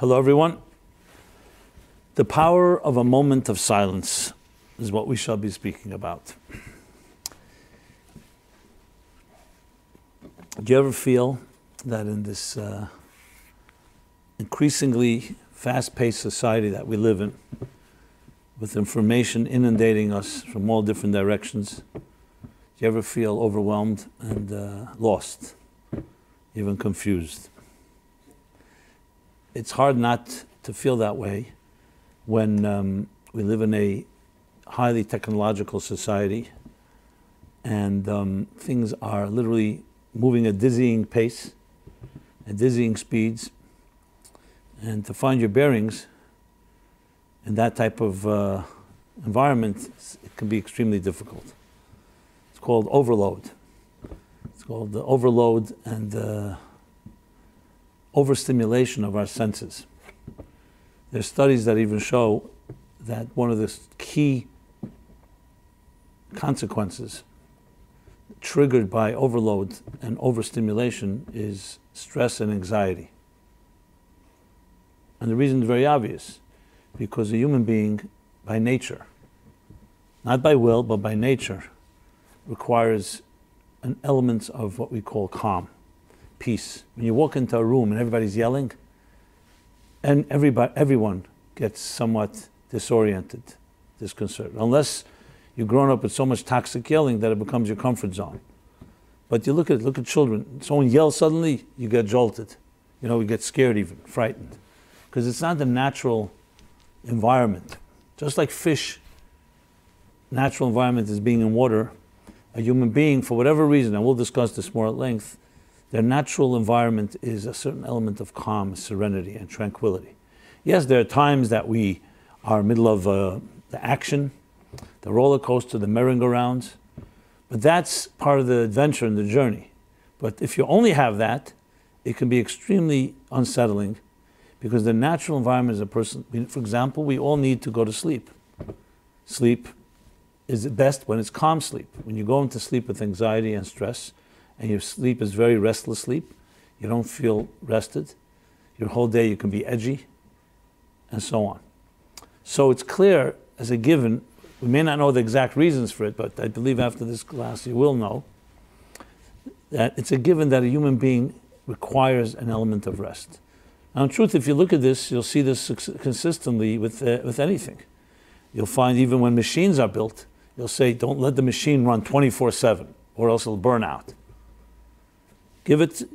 Hello, everyone. The power of a moment of silence is what we shall be speaking about. Do you ever feel that in this increasingly fast-paced society that we live in, with information inundating us from all different directions, do you ever feel overwhelmed and lost, even confused? It's hard not to feel that way when we live in a highly technological society and things are literally moving at dizzying pace, at dizzying speeds, and to find your bearings in that type of environment, it can be extremely difficult. It's called overload. It's called the overload and overstimulation of our senses. There's studies that even show that one of the key consequences triggered by overload and overstimulation is stress and anxiety. And the reason is very obvious, because a human being by nature, not by will, but by nature, requires an element of what we call calm, peace. When you walk into a room and everybody's yelling, and everyone gets somewhat disoriented, disconcerted, unless you've grown up with so much toxic yelling that it becomes your comfort zone. But you look at children. Someone yells suddenly, you get jolted. You get scared even, frightened. Because it's not the natural environment. Just like fish, natural environment is being in water, a human being, for whatever reason, and we'll discuss this more at length, their natural environment is a certain element of calm, serenity, and tranquility. Yes, there are times that we are in the middle of the action, the roller coaster, the merry-go-rounds, but that's part of the adventure and the journey. But if you only have that, it can be extremely unsettling, because the natural environment is a person. For example, we all need to go to sleep. Sleep is the best when it's calm sleep. When you go into sleep with anxiety and stress, and your sleep is very restless sleep, you don't feel rested, your whole day you can be edgy, and so on. So it's clear as a given, we may not know the exact reasons for it, but I believe after this class you will know, that it's a given that a human being requires an element of rest. Now in truth, if you look at this, you'll see this consistently with anything. You'll find even when machines are built, you'll say, don't let the machine run 24/7, or else it'll burn out. Give it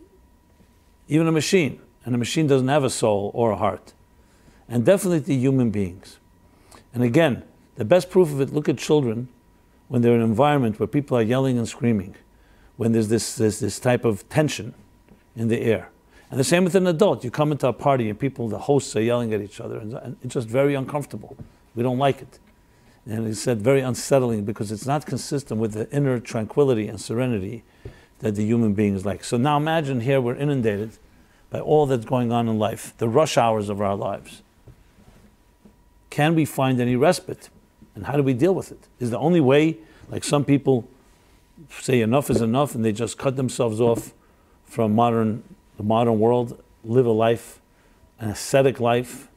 even a machine, and a machine doesn't have a soul or a heart. And definitely human beings. And again, the best proof of it, look at children when they're in an environment where people are yelling and screaming, when there's this type of tension in the air. And the same with an adult. You come into a party and the hosts are yelling at each other, and it's just very uncomfortable. We don't like it. And it's said very unsettling because it's not consistent with the inner tranquility and serenity that the human being is like. So now imagine here we're inundated by all that's going on in life, the rush hours of our lives. Can we find any respite? And how do we deal with it? Is the only way, like some people say enough is enough and they just cut themselves off from the modern world, live a life, an ascetic life,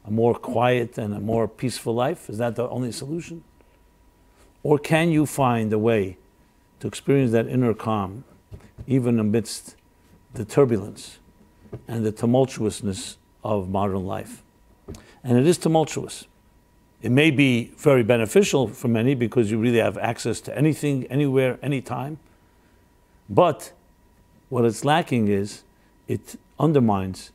a more quiet and a more peaceful life? Is that the only solution? Or can you find a way to experience that inner calm, even amidst the turbulence and the tumultuousness of modern life? And it is tumultuous. It may be very beneficial for many because you really have access to anything, anywhere, anytime. But what it's lacking is it undermines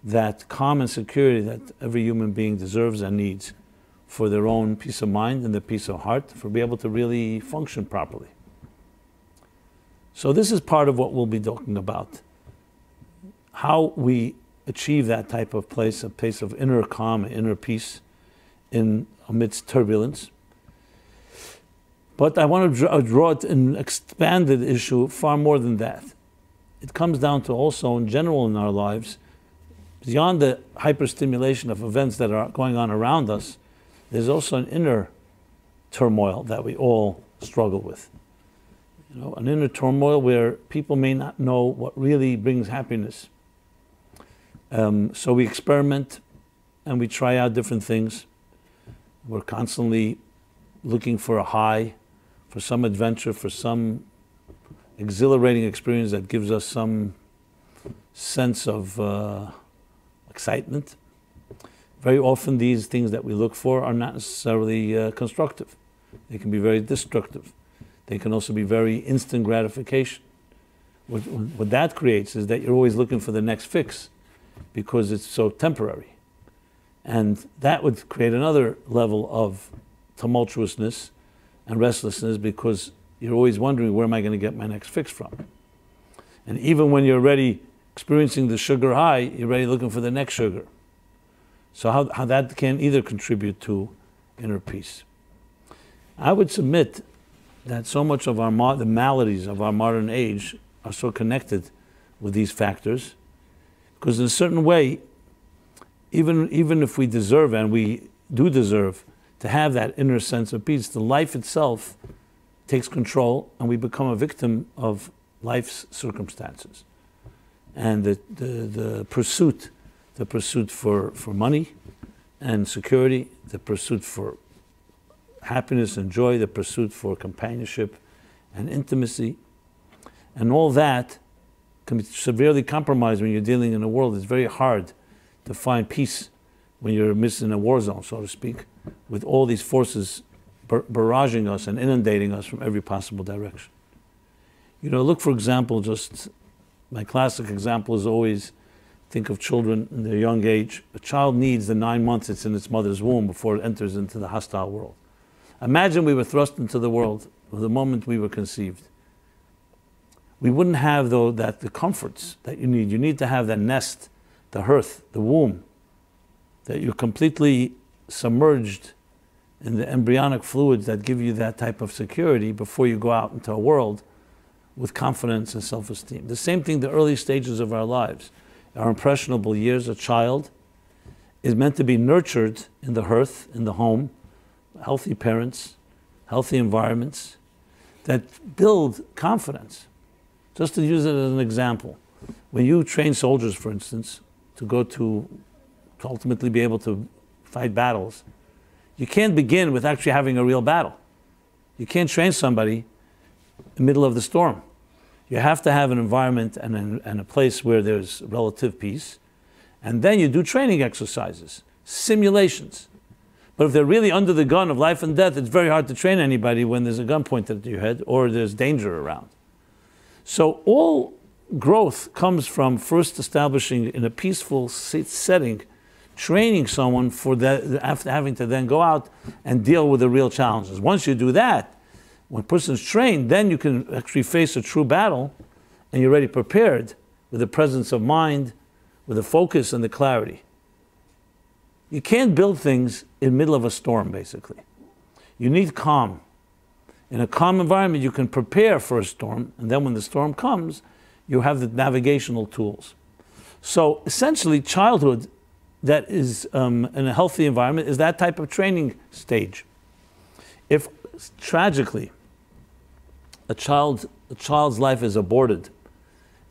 that calm and security that every human being deserves and needs for their own peace of mind and their peace of heart, for be able to really function properly. So this is part of what we'll be talking about. How we achieve that type of place, a place of inner calm and inner peace amidst turbulence. But I want to draw it an expanded issue far more than that. It comes down to also in general in our lives, beyond the hyperstimulation of events that are going on around us, there's also an inner turmoil that we all struggle with. An inner turmoil where people may not know what really brings happiness. So we experiment and we try out different things. We're constantly looking for a high, for some adventure, for some exhilarating experience that gives us some sense of excitement. Very often these things that we look for are not necessarily constructive. They can be very destructive. They can also be very instant gratification. What that creates is that you're always looking for the next fix because it's so temporary. And that would create another level of tumultuousness and restlessness because you're always wondering, where am I going to get my next fix from? And even when you're already experiencing the sugar high, you're already looking for the next sugar. So how that can either contribute to inner peace. I would submit that so much of the maladies of our modern age are so connected with these factors, because in a certain way, even if we deserve, and we do deserve, to have that inner sense of peace, the life itself takes control and we become a victim of life's circumstances. And the pursuit for money and security, the pursuit for happiness and joy, the pursuit for companionship and intimacy, and all that can be severely compromised when you're dealing in a world. It's very hard to find peace when you're in a war zone, so to speak, with all these forces barraging us and inundating us from every possible direction. You know, look, for example, just my classic example is always think of children in their young age. A child needs the 9 months it's in its mother's womb before it enters into the hostile world. Imagine we were thrust into the world the moment we were conceived. We wouldn't have, though, the comforts that you need. You need to have that nest, the hearth, the womb, that you're completely submerged in the embryonic fluids that give you that type of security before you go out into a world with confidence and self-esteem. The same thing, the early stages of our lives. Our impressionable years, a child is meant to be nurtured in the hearth, in the home, healthy parents, healthy environments that build confidence. Just to use it as an example, when you train soldiers, for instance, to ultimately be able to fight battles, you can't begin with actually having a real battle. You can't train somebody in the middle of the storm. You have to have an environment and a place where there's relative peace, and then you do training exercises, simulations. But if they're really under the gun of life and death, it's very hard to train anybody when there's a gun pointed at your head or there's danger around. So all growth comes from first establishing in a peaceful setting, training someone for that, after having to then go out and deal with the real challenges. Once you do that, when a person's trained, then you can actually face a true battle and you're already prepared with the presence of mind, with the focus and the clarity. You can't build things in the middle of a storm, basically. You need calm. In a calm environment, you can prepare for a storm, and then when the storm comes, you have the navigational tools. So essentially, childhood that is in a healthy environment is that type of training stage. If tragically a child's life is aborted,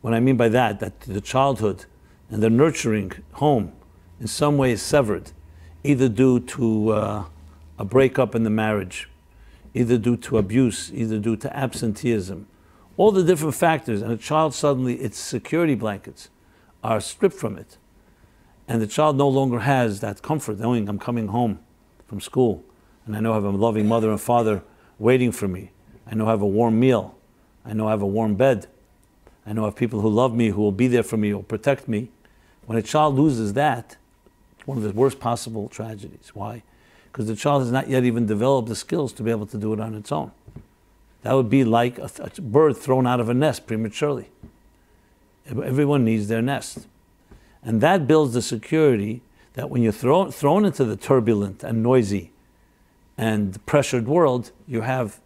what I mean by that the childhood and the nurturing home in some way is severed, either due to a breakup in the marriage, either due to abuse, either due to absenteeism, all the different factors, and a child suddenly, its security blankets are stripped from it. And the child no longer has that comfort, knowing I'm coming home from school, and I know I have a loving mother and father waiting for me. I know I have a warm meal. I know I have a warm bed. I know I have people who love me, who will be there for me, who will protect me. When a child loses that, it's one of the worst possible tragedies. Why? Because the child has not yet even developed the skills to be able to do it on its own. That would be like a bird thrown out of a nest prematurely. Everyone needs their nest. And that builds the security that when you're thrown into the turbulent and noisy and pressured world, you have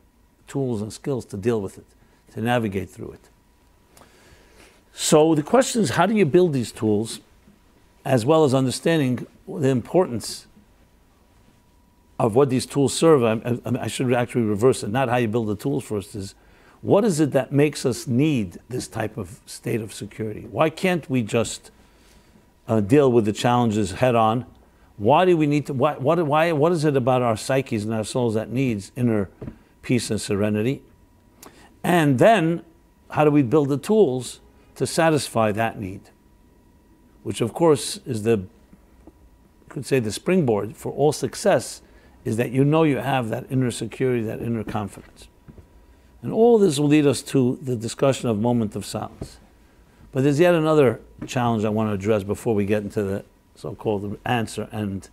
tools and skills to deal with it, to navigate through it. So the question is, how do you build these tools, as well as understanding the importance of what these tools serve? I should actually reverse it. Not how you build the tools first, is what is it that makes us need this type of state of security? Why can't we just deal with the challenges head on. Why do we need to, what is it about our psyches and our souls that needs inner peace and serenity? And then, how do we build the tools to satisfy that need? Which of course is you could say the springboard for all success, is that you know you have that inner security, that inner confidence. And all this will lead us to the discussion of moment of silence. But there's yet another challenge I want to address before we get into the so-called answer and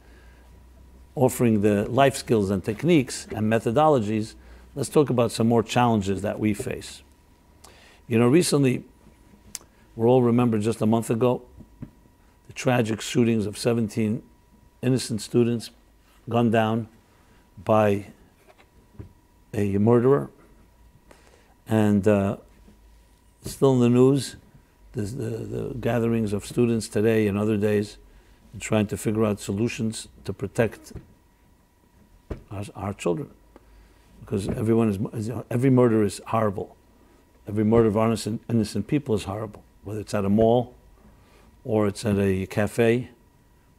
offering the life skills and techniques and methodologies. Let's talk about some more challenges that we face. You know, recently, we all remember just a month ago, the tragic shootings of 17 innocent students gunned down by a murderer. And still in the news, the gatherings of students today and other days, trying to figure out solutions to protect our children. Because every murder is horrible. Every murder of innocent people is horrible. Whether it's at a mall, or it's at a cafe,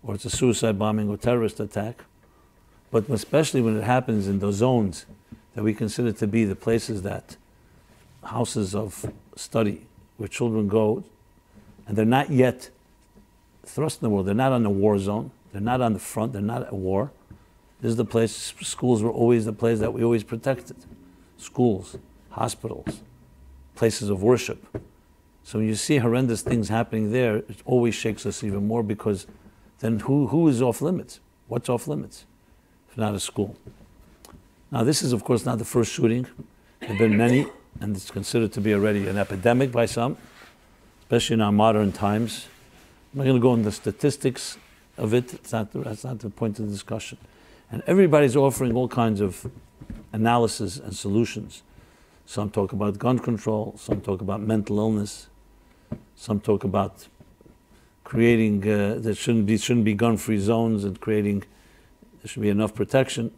or it's a suicide bombing or terrorist attack. But especially when it happens in those zones that we consider to be the places that houses of study, where children go, and they're not yet thrust in the world. They're not on the war zone. They're not on the front. They're not at war. This is the place, schools were always the place that we always protected. Schools, hospitals, places of worship. So when you see horrendous things happening there, it always shakes us even more, because then who is off limits? What's off limits if not a school? Now this is of course not the first shooting. There have been many, and it's considered to be already an epidemic by some, especially in our modern times. I'm not going to go into the statistics of it. That's not the point of the discussion. And everybody's offering all kinds of analysis and solutions. Some talk about gun control, some talk about mental illness, some talk about creating, there shouldn't be gun-free zones, and there should be enough protection,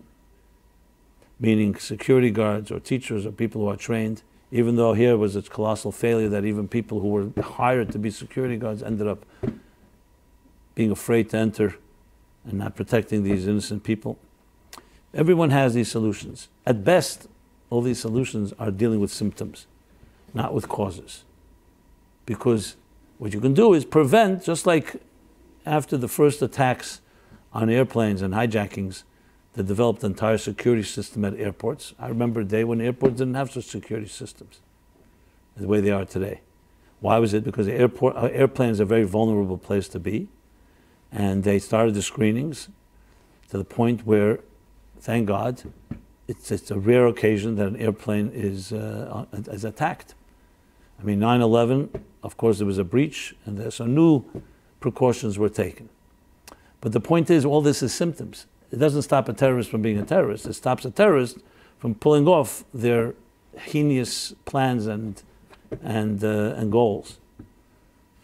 meaning security guards or teachers or people who are trained, even though here was a colossal failure that even people who were hired to be security guards ended up being afraid to enter and not protecting these innocent people. Everyone has these solutions. At best, all these solutions are dealing with symptoms, not with causes. Because what you can do is prevent, just like after the first attacks on airplanes and hijackings, they developed an entire security system at airports. I remember a day when airports didn't have such security systems the way they are today. Why was it? Because airplane is a very vulnerable place to be. And they started the screenings to the point where, thank God, it's a rare occasion that an airplane is attacked. I mean, 9/11, of course, there was a breach, and so new precautions were taken. But the point is, all this is symptoms. It doesn't stop a terrorist from being a terrorist. It stops a terrorist from pulling off their heinous plans and goals.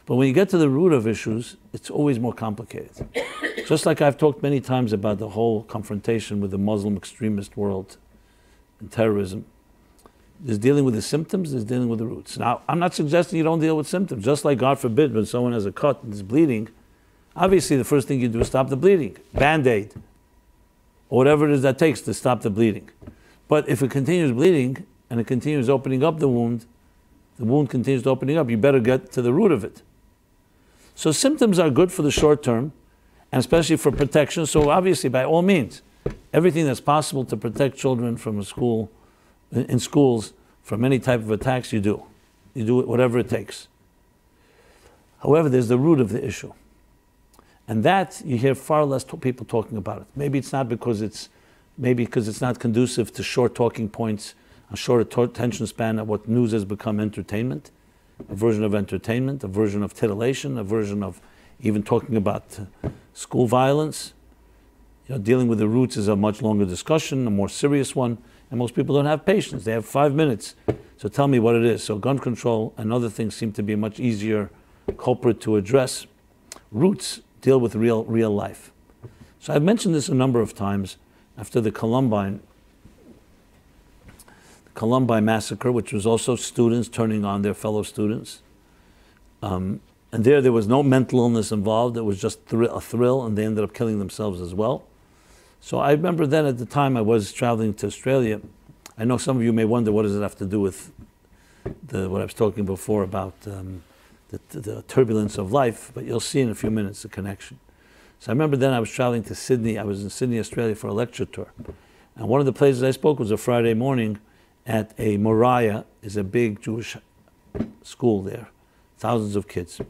But when you get to the root of issues, it's always more complicated. Just like I've talked many times about the whole confrontation with the Muslim extremist world and terrorism. There's dealing with the symptoms, there's dealing with the roots. Now, I'm not suggesting you don't deal with symptoms. Just like, God forbid, when someone has a cut and is bleeding, obviously the first thing you do is stop the bleeding. Band-Aid, or whatever it is that takes to stop the bleeding. But if it continues bleeding and it continues opening up the wound continues to opening up, you better get to the root of it. So symptoms are good for the short term, and especially for protection. So obviously, by all means, everything that's possible to protect children from in schools from any type of attacks, you do. You do it, whatever it takes. However, there's the root of the issue. And that, you hear far less people talking about it. Maybe it's not because it's not conducive to short talking points, a short attention span of what news has become entertainment, a version of entertainment, a version of titillation, a version of even talking about school violence. You know, dealing with the roots is a much longer discussion, a more serious one, and most people don't have patience. They have 5 minutes. So tell me what it is. So gun control and other things seem to be a much easier culprit to address. Roots deal with real life. So I've mentioned this a number of times after the Columbine massacre, which was also students turning on their fellow students. And And there was no mental illness involved. It was just a thrill, and they ended up killing themselves as well. So I remember then at the time I was traveling to Australia. I know some of you may wonder, what does it have to do with what I was talking before about the turbulence of life, but you'll see in a few minutes the connection. So I remember then I was traveling to Sydney. I was in Sydney, Australia for a lecture tour. And one of the places I spoke was a Friday morning at a Moriah, is a big Jewish school there, thousands of kids.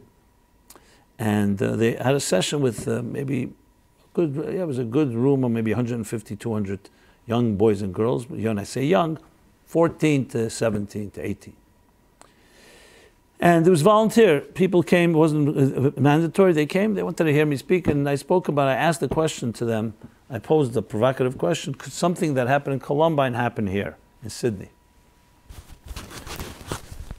And they had a session with maybe it was a good room of maybe 150, 200 young boys and girls. When I say young, 14 to 17 to 18. And it was volunteer. People came, it wasn't mandatory. They came, they wanted to hear me speak, and I asked the question to them. I posed a provocative question: could something that happened in Columbine happen here in Sydney?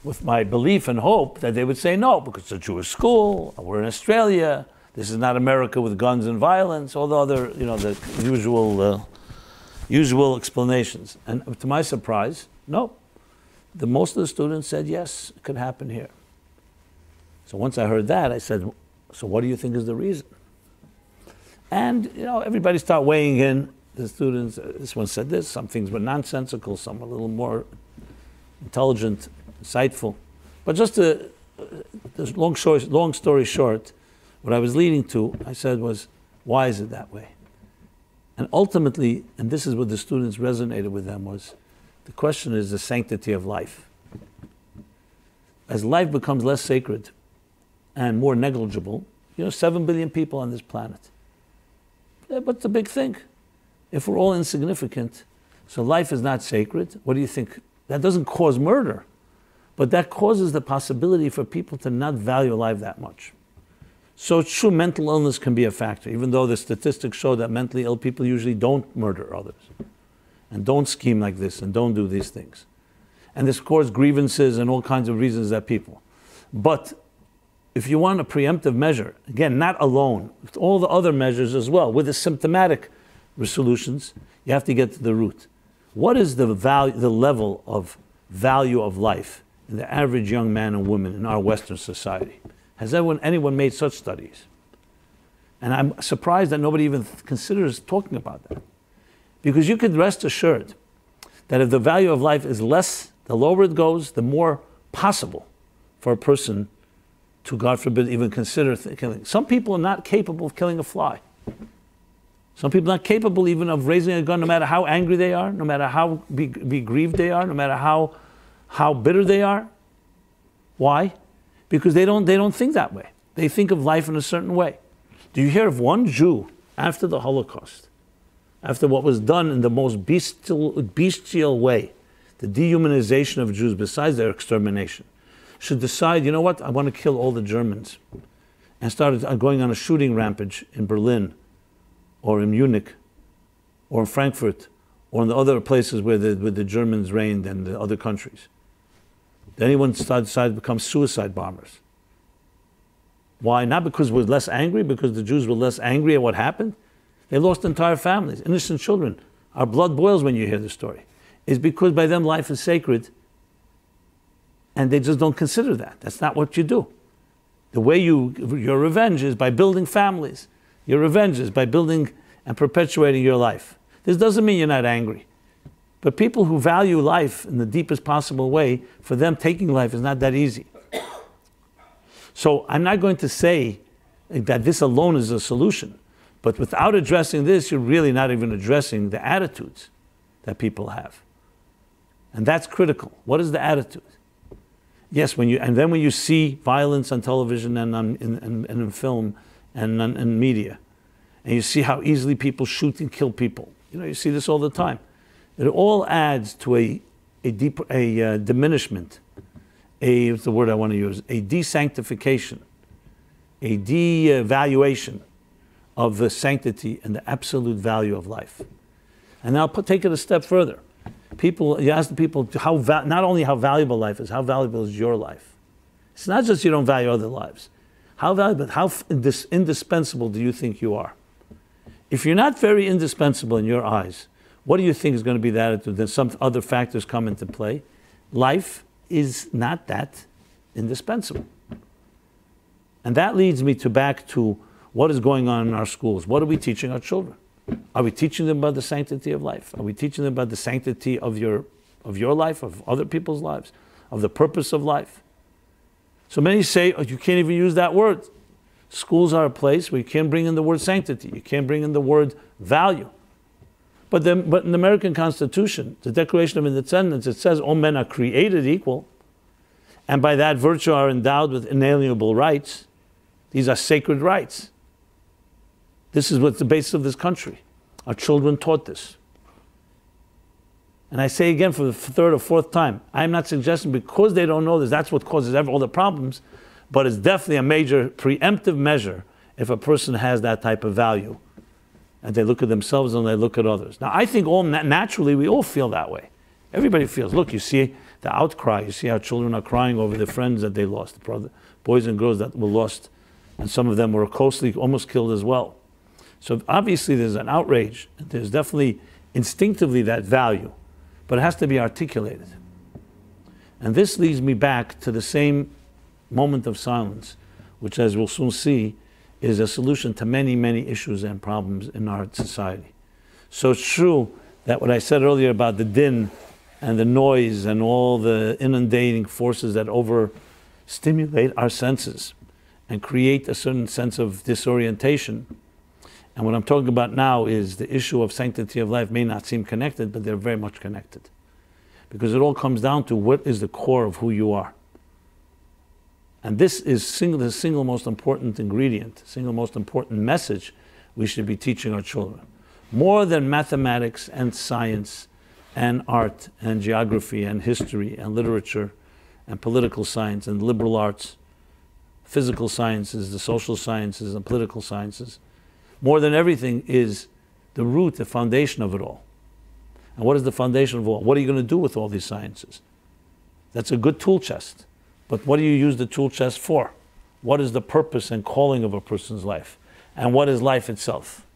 With my belief and hope that they would say no, because it's a Jewish school, we're in Australia, this is not America with guns and violence, all the other, the usual explanations. And to my surprise, no. Most of the students said, yes, it could happen here. So once I heard that, I said, so what do you think is the reason? And, everybody started weighing in, the students. This one said this, some things were nonsensical, some a little more intelligent, insightful. But just long story short, what I was leading to, I said was, why is it that way? And ultimately, and this is what the students resonated with them, was the question is the sanctity of life. As life becomes less sacred and more negligible, 7 billion people on this planet. What's the big thing? If we're all insignificant, so life is not sacred, what do you think? That doesn't cause murder, but that causes the possibility for people to not value life that much. So it's true, mental illness can be a factor, even though the statistics show that mentally ill people usually don't murder others, and don't scheme like this, and don't do these things. And this causes grievances and all kinds of reasons that people. But if you want a preemptive measure, again, not alone, with all the other measures as well, with the symptomatic solutions, you have to get to the root. What is the level of value of life in the average young man and woman in our Western society? Has anyone made such studies? And I'm surprised that nobody even considers talking about that. Because you could rest assured that if the value of life is less, the lower it goes, the more possible for a person to, God forbid, even consider killing. Some people are not capable of killing a fly. Some people are not capable even of raising a gun, no matter how angry they are, no matter how be grieved they are, no matter how bitter they are. Why? Because they don't think that way. They think of life in a certain way. Do you hear of one Jew after the Holocaust, after what was done in the most bestial way, the dehumanization of Jews besides their extermination, should decide, you know what, I want to kill all the Germans, and started going on a shooting rampage in Berlin, or in Munich, or in Frankfurt, or in the other places where the Germans reigned and the other countries? Did anyone decide to become suicide bombers? Why? Not because we're less angry, because the Jews were less angry at what happened. They lost entire families, innocent children. Our blood boils when you hear the story. It's because by them life is sacred, and they just don't consider that. That's not what you do. The way your revenge is by building families. Your revenge is by building and perpetuating your life. This doesn't mean you're not angry. But people who value life in the deepest possible way, for them taking life is not that easy. So I'm not going to say that this alone is a solution. But without addressing this, you're really not even addressing the attitudes that people have. And that's critical. What is the attitude? Yes, when you see violence on television and in film and in media, and you see how easily people shoot and kill people, you see this all the time. It all adds to a diminishment, what's the word I want to use? A desanctification, a devaluation of the sanctity and the absolute value of life. And now take it a step further. You ask the people not only how valuable life is, how valuable is your life? It's not just you don't value other lives. How valuable, how indispensable do you think you are? If you're not very indispensable in your eyes, what do you think is going to be the attitude? Then some other factors come into play. Life is not that indispensable. And that leads me back to what is going on in our schools. What are we teaching our children? Are we teaching them about the sanctity of life? Are we teaching them about the sanctity of your life, of other people's lives, of the purpose of life? So many say, oh, you can't even use that word. Schools are a place where you can't bring in the word sanctity. You can't bring in the word value. But in the American Constitution, the Declaration of Independence, it says all men are created equal, and by that virtue are endowed with inalienable rights. These are sacred rights. This is what's the basis of this country. Our children taught this. And I say again for the third or fourth time, I'm not suggesting because they don't know this, that's what causes all the problems, but it's definitely a major preemptive measure if a person has that type of value. And they look at themselves and they look at others. Now, I think naturally we all feel that way. Everybody feels, look, you see the outcry, you see how children are crying over the friends that they lost, the boys and girls that were lost, and some of them were closely, almost killed as well. So obviously there's an outrage. There's definitely instinctively that value, but it has to be articulated. And this leads me back to the same moment of silence, which, as we'll soon see, is a solution to many, many issues and problems in our society. So it's true that what I said earlier about the din and the noise and all the inundating forces that overstimulate our senses and create a certain sense of disorientation. And what I'm talking about now is the issue of sanctity of life may not seem connected, but they're very much connected. Because it all comes down to what is the core of who you are. And this is the single most important ingredient, single most important message we should be teaching our children. More than mathematics and science and art and geography and history and literature and political science and liberal arts, physical sciences, the social sciences and political sciences. More than everything is the root, the foundation of it all. And what is the foundation of all? What are you going to do with all these sciences? That's a good tool chest. But what do you use the tool chest for? What is the purpose and calling of a person's life? And what is life itself?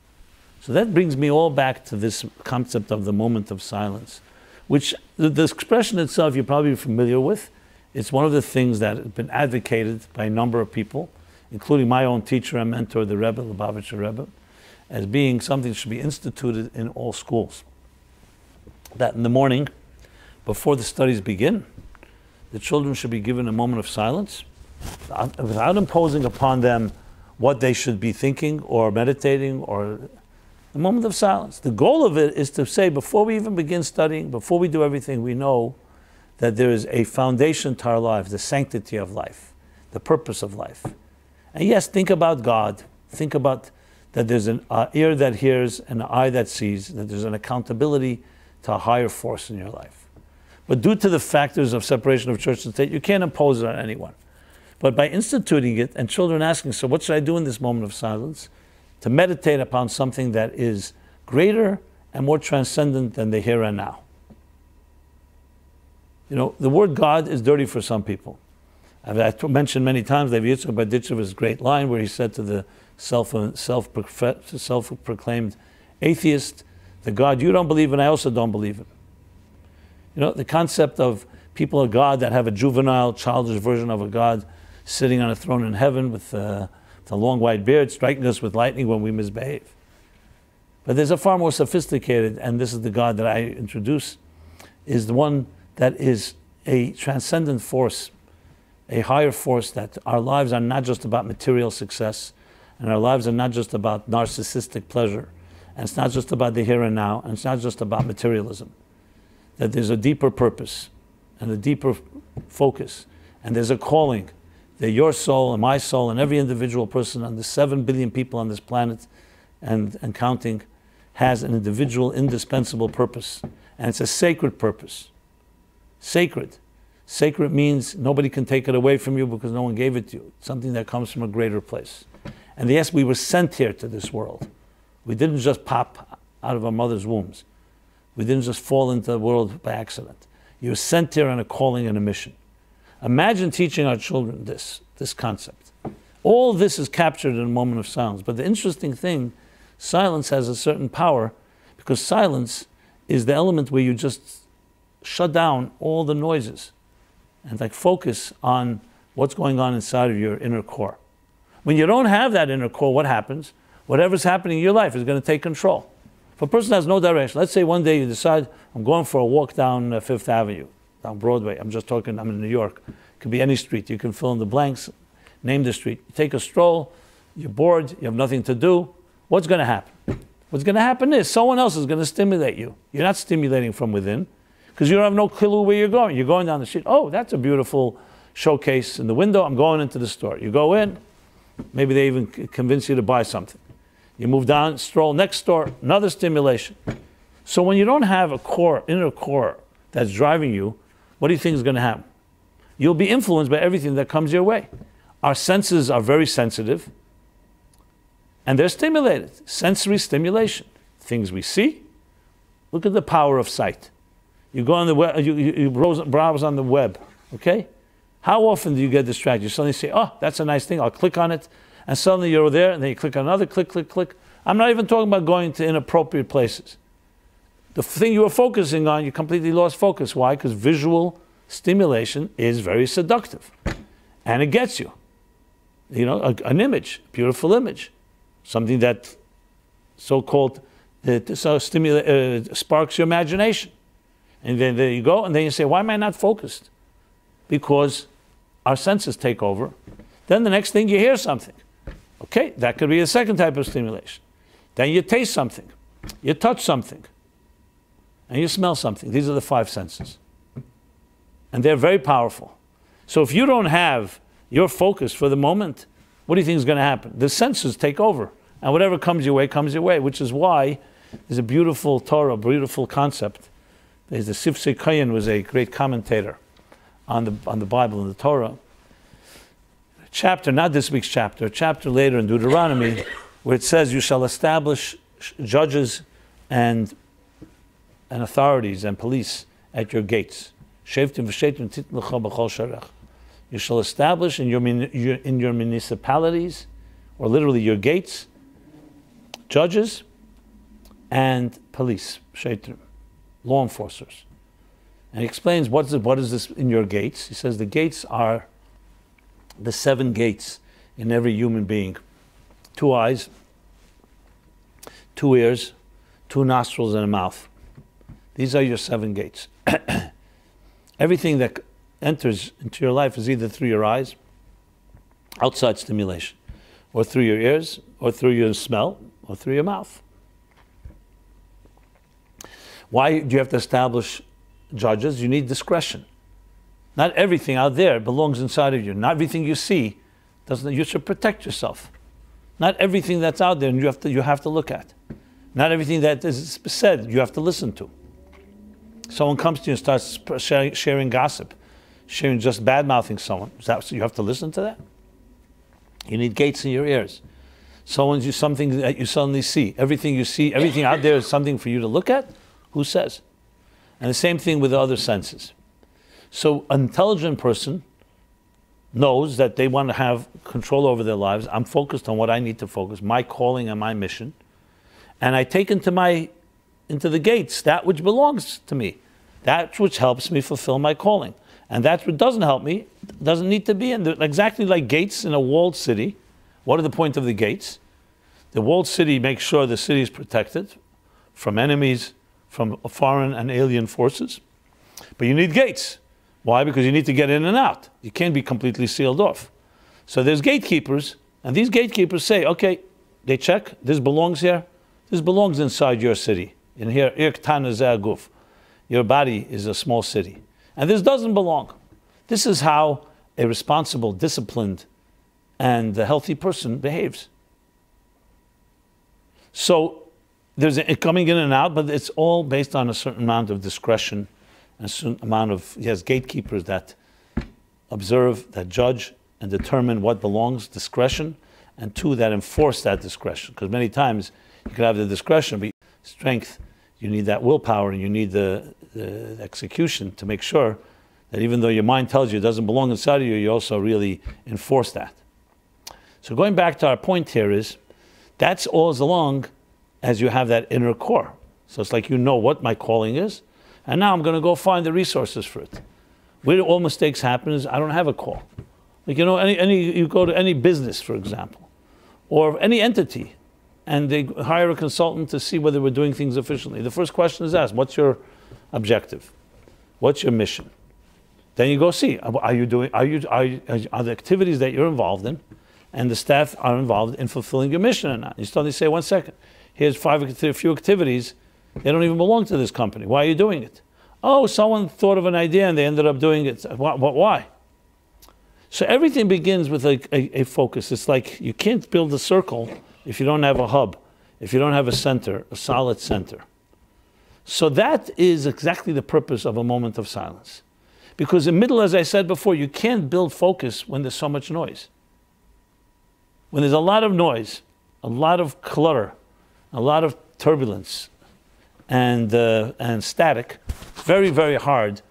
So that brings me all back to this concept of the moment of silence, which the expression itself you're probably familiar with. It's one of the things that has been advocated by a number of people, including my own teacher and mentor, the Rebbe, the Lubavitcher Rebbe, as being something that should be instituted in all schools. That in the morning, before the studies begin, the children should be given a moment of silence without imposing upon them what they should be thinking or meditating, or a moment of silence. The goal of it is to say, before we even begin studying, before we do everything, we know that there is a foundation to our lives, the sanctity of life, the purpose of life. And yes, think about God. Think about that there's an ear that hears and an eye that sees, that there's an accountability to a higher force in your life. But due to the factors of separation of church and state, you can't impose it on anyone. But by instituting it and children asking, so what should I do in this moment of silence? To meditate upon something that is greater and more transcendent than the here and now. You know, the word God is dirty for some people. I've mentioned many times Rabbi Jacobson's great line where he said to the self-proclaimed atheist, the God you don't believe in, I also don't believe in. You know, the concept of people of God that have a juvenile, childish version of a God sitting on a throne in heaven with a long white beard, striking us with lightning when we misbehave. But there's a far more sophisticated, and this is the God that I introduce, is the one that is a transcendent force, a higher force, that our lives are not just about material success, and our lives are not just about narcissistic pleasure, and it's not just about the here and now, and it's not just about materialism. That there's a deeper purpose and a deeper focus, and there's a calling that your soul and my soul and every individual person on the 7 billion people on this planet and counting has an individual indispensable purpose, and it's a sacred purpose. Sacred. Sacred means nobody can take it away from you because no one gave it to you. It's something that comes from a greater place. And yes, we were sent here to this world. We didn't just pop out of our mother's wombs. We didn't just fall into the world by accident. You were sent here on a calling and a mission. Imagine teaching our children this concept. All this is captured in a moment of silence. But the interesting thing, silence has a certain power, because silence is the element where you just shut down all the noises and like focus on what's going on inside of your inner core. When you don't have that inner core, what happens? Whatever's happening in your life is going to take control. If a person has no direction, let's say one day you decide, I'm going for a walk down Fifth Avenue, down Broadway. I'm just talking, I'm in New York. It could be any street. You can fill in the blanks, name the street. You take a stroll, you're bored, you have nothing to do. What's going to happen? What's going to happen is someone else is going to stimulate you. You're not stimulating from within because you don't have no clue where you're going. You're going down the street. Oh, that's a beautiful showcase in the window. I'm going into the store. You go in. Maybe they even convince you to buy something. You move down, stroll next door, another stimulation. So when you don't have a core, inner core that's driving you, what do you think is going to happen? You'll be influenced by everything that comes your way. Our senses are very sensitive, and they're stimulated. Sensory stimulation. Things we see. Look at the power of sight. You go on the web, you browse on the web, okay? How often do you get distracted? You suddenly say, oh, that's a nice thing, I'll click on it, and suddenly you're there, and then you click on another, click, click, click. I'm not even talking about going to inappropriate places. The thing you were focusing on, you completely lost focus. Why? Because visual stimulation is very seductive, and it gets you. You know, an image, a beautiful image, something that so-called sparks your imagination. And then there you go, and then you say, why am I not focused? Because our senses take over. Then the next thing, you hear something. Okay, that could be a second type of stimulation. Then you taste something, you touch something, and you smell something. These are the five senses. And they're very powerful. So if you don't have your focus for the moment, what do you think is going to happen? The senses take over. And whatever comes your way, which is why there's a beautiful Torah, a beautiful concept. There's the Sifsei Kayin was a great commentator on the Bible and the Torah. Chapter, not this week's chapter, a chapter later in Deuteronomy, where it says, you shall establish judges and authorities and police at your gates. You shall establish in your municipalities, or literally your gates, judges and police, law enforcers. And he explains what is this in your gates. He says the gates are the 7 gates in every human being. 2 eyes, 2 ears, 2 nostrils, and a mouth. These are your 7 gates. Everything that enters into your life is either through your eyes, outside stimulation, or through your ears, or through your smell, or through your mouth. Why do you have to establish judges? You need discretion. Not everything out there belongs inside of you. Not everything you see doesn't. You should protect yourself. Not everything that's out there you have to look at. Not everything that is said you have to listen to. Someone comes to you and starts sharing gossip, sharing just bad-mouthing someone. So you have to listen to that? You need gates in your ears. Someone's you something that you suddenly see. Everything you see, everything out there is something for you to look at? Who says? And the same thing with the other senses. So an intelligent person knows that they want to have control over their lives. I'm focused on what I need to focus, my calling and my mission. And I take into the gates that which belongs to me, that which helps me fulfill my calling. And that which doesn't help me doesn't need to be in there. Exactly like gates in a walled city. What are the point of the gates? The walled city makes sure the city is protected from enemies, from foreign and alien forces. But you need gates. Why? Because you need to get in and out. You can't be completely sealed off. So there's gatekeepers, and these gatekeepers say, okay, they check, this belongs here, this belongs inside your city. In here, your body is a small city. And this doesn't belong. This is how a responsible, disciplined, and a healthy person behaves. So there's coming in and out, but it's all based on a certain amount of discretion, and a certain amount of, yes, gatekeepers that observe, that judge, and determine what belongs, discretion, and 2, that enforce that discretion. Because many times you can have the discretion, but strength, you need that willpower, and you need the execution to make sure that even though your mind tells you it doesn't belong inside of you, you also really enforce that. So going back to our point here is, that's all as long as you have that inner core. So it's like you know what my calling is, and now I'm going to go find the resources for it. Where all mistakes happen is I don't have a call. Like, you know, you go to any business, for example, or any entity, and they hire a consultant to see whether we're doing things efficiently. The first question is asked, what's your objective? What's your mission? Then you go see, are the activities that you're involved in and the staff are involved in fulfilling your mission or not? You suddenly say, 1 second, here's a few activities, they don't even belong to this company. Why are you doing it? Oh, someone thought of an idea and they ended up doing it. Why? So everything begins with a focus. It's like you can't build a circle if you don't have a hub, if you don't have a center, a solid center. So that is exactly the purpose of a moment of silence. Because in the middle, as I said before, you can't build focus when there's so much noise. When there's a lot of noise, a lot of clutter, a lot of turbulence, and static, it's very, very hard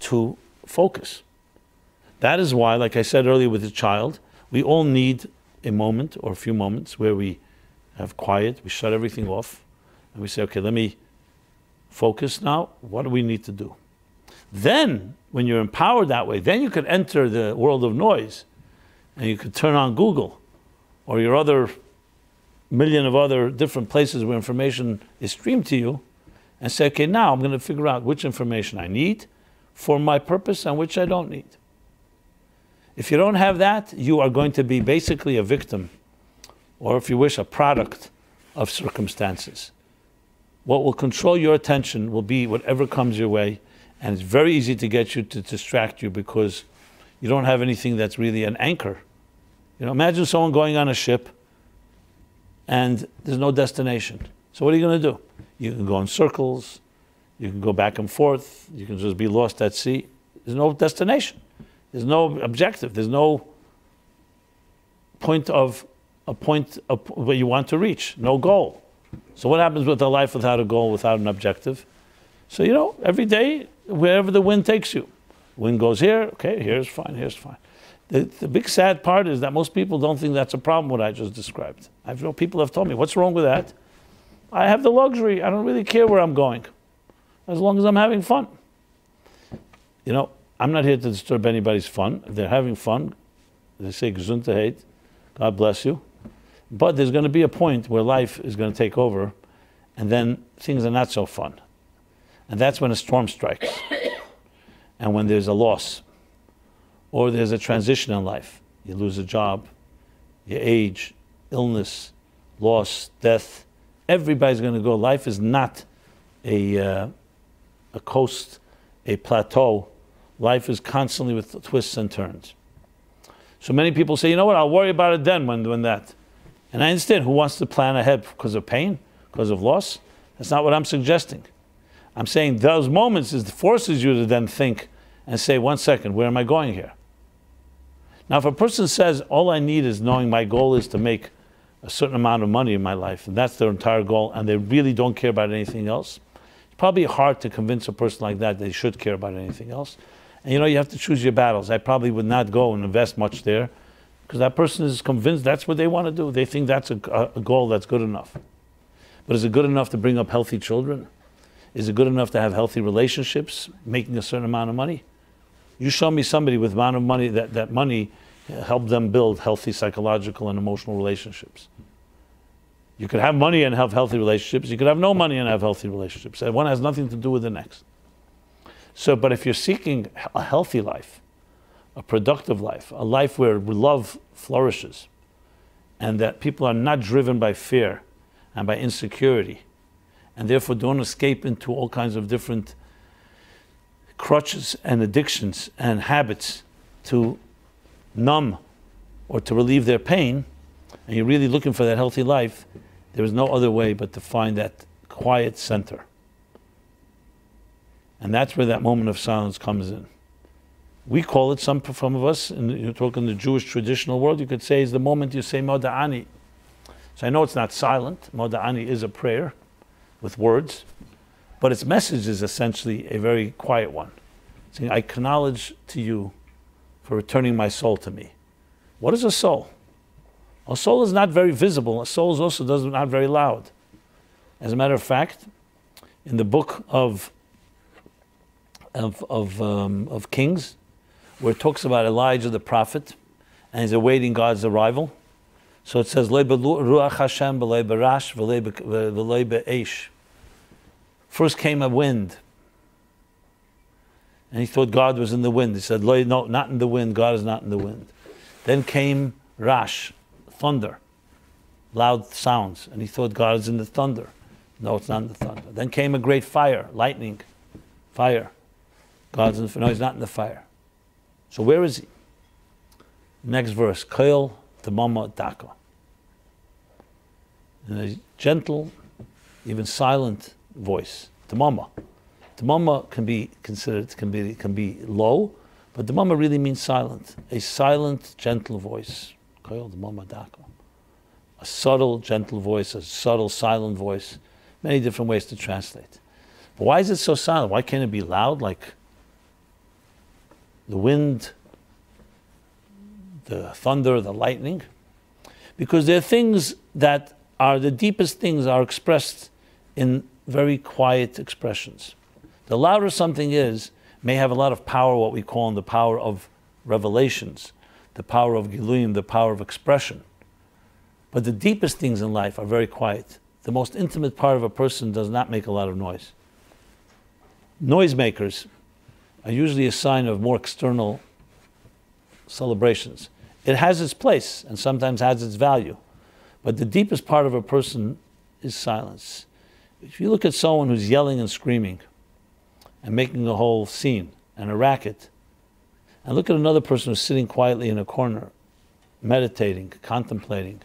to focus. That is why, like I said earlier with the child, we all need a moment or a few moments where we have quiet, we shut everything off, and we say, okay, let me focus now. What do we need to do? Then, when you're empowered that way, then you could enter the world of noise, and you could turn on Google or your other million of other different places where information is streamed to you, and say, okay, now I'm going to figure out which information I need for my purpose and which I don't need. If you don't have that, you are going to be basically a victim, or if you wish, a product of circumstances. What will control your attention will be whatever comes your way, and it's very easy to get you to distract you because you don't have anything that's really an anchor. You know, imagine someone going on a ship and there's no destination. So what are you going to do? You can go in circles, you can go back and forth, you can just be lost at sea. There's no destination. There's no objective. There's no point where you want to reach. No goal. So what happens with a life without a goal, without an objective? So, you know, every day, wherever the wind takes you. Wind goes here, okay, here's fine, here's fine. The big sad part is that most people don't think that's a problem, what I just described. I've know people have told me, what's wrong with that? I have the luxury. I don't really care where I'm going, as long as I'm having fun. You know, I'm not here to disturb anybody's fun. If they're having fun, they say Gesundheit, God bless you. But there's going to be a point where life is going to take over, and then things are not so fun. And that's when a storm strikes, and when there's a loss, or there's a transition in life. You lose a job, you age, illness, loss, death. Everybody's going to go. Life is not a coast, a plateau. Life is constantly with twists and turns. So many people say, you know what, I'll worry about it then when that. And I understand, who wants to plan ahead because of pain, because of loss? That's not what I'm suggesting. I'm saying those moments forces you to then think and say, 1 second, where am I going here? Now, if a person says, all I need is knowing my goal is to make a certain amount of money in my life, and that's their entire goal, and they really don't care about anything else, it's probably hard to convince a person like that they should care about anything else. And you know, you have to choose your battles. I probably would not go and invest much there, because that person is convinced that's what they want to do. They think that's a goal that's good enough. But is it good enough to bring up healthy children? Is it good enough to have healthy relationships, making a certain amount of money? You show me somebody with amount of money that money helped them build healthy psychological and emotional relationships. You could have money and have healthy relationships. You could have no money and have healthy relationships. And one has nothing to do with the next. So, but if you're seeking a healthy life, a productive life, a life where love flourishes, and that people are not driven by fear and by insecurity, and therefore don't escape into all kinds of different crutches and addictions and habits to numb or to relieve their pain, and you're really looking for that healthy life, there is no other way but to find that quiet center. And that's where that moment of silence comes in. We call it, some of us, you're talking the Jewish traditional world, you could say is the moment you say Moda'ani. So I know it's not silent. Moda'ani is a prayer with words, but its message is essentially a very quiet one. Saying, I acknowledge to you for returning my soul to me. What is a soul? A soul is not very visible. A soul is also not very loud. As a matter of fact, in the book of Kings, where it talks about Elijah the prophet, and he's awaiting God's arrival. So it says, Ruach Hashem v'lei barrage v'lei be'esh. First came a wind. And he thought God was in the wind. He said, no, not in the wind. God is not in the wind. Then came rash, thunder, loud sounds. And he thought God is in the thunder. No, it's not in the thunder. Then came a great fire, lightning, fire. God's in the, no, he's not in the fire. So where is he? Next verse, Koil Tamama Daka. In a gentle, even silent voice. Tamama. Tamama can be considered, can be low, but Tamama really means silent. A silent, gentle voice. Koil Tamama Daka. A subtle, gentle voice, a subtle, silent voice. Many different ways to translate. But why is it so silent? Why can't it be loud like the wind, the thunder, the lightning? Because there are things that are the deepest things are expressed in very quiet expressions. The louder something is, may have a lot of power, what we call the power of revelations, the power of giluyim, the power of expression. But the deepest things in life are very quiet. The most intimate part of a person does not make a lot of noise. Noisemakers are usually a sign of more external celebrations. It has its place and sometimes has its value. But the deepest part of a person is silence. If you look at someone who's yelling and screaming and making a whole scene and a racket, and look at another person who's sitting quietly in a corner, meditating, contemplating,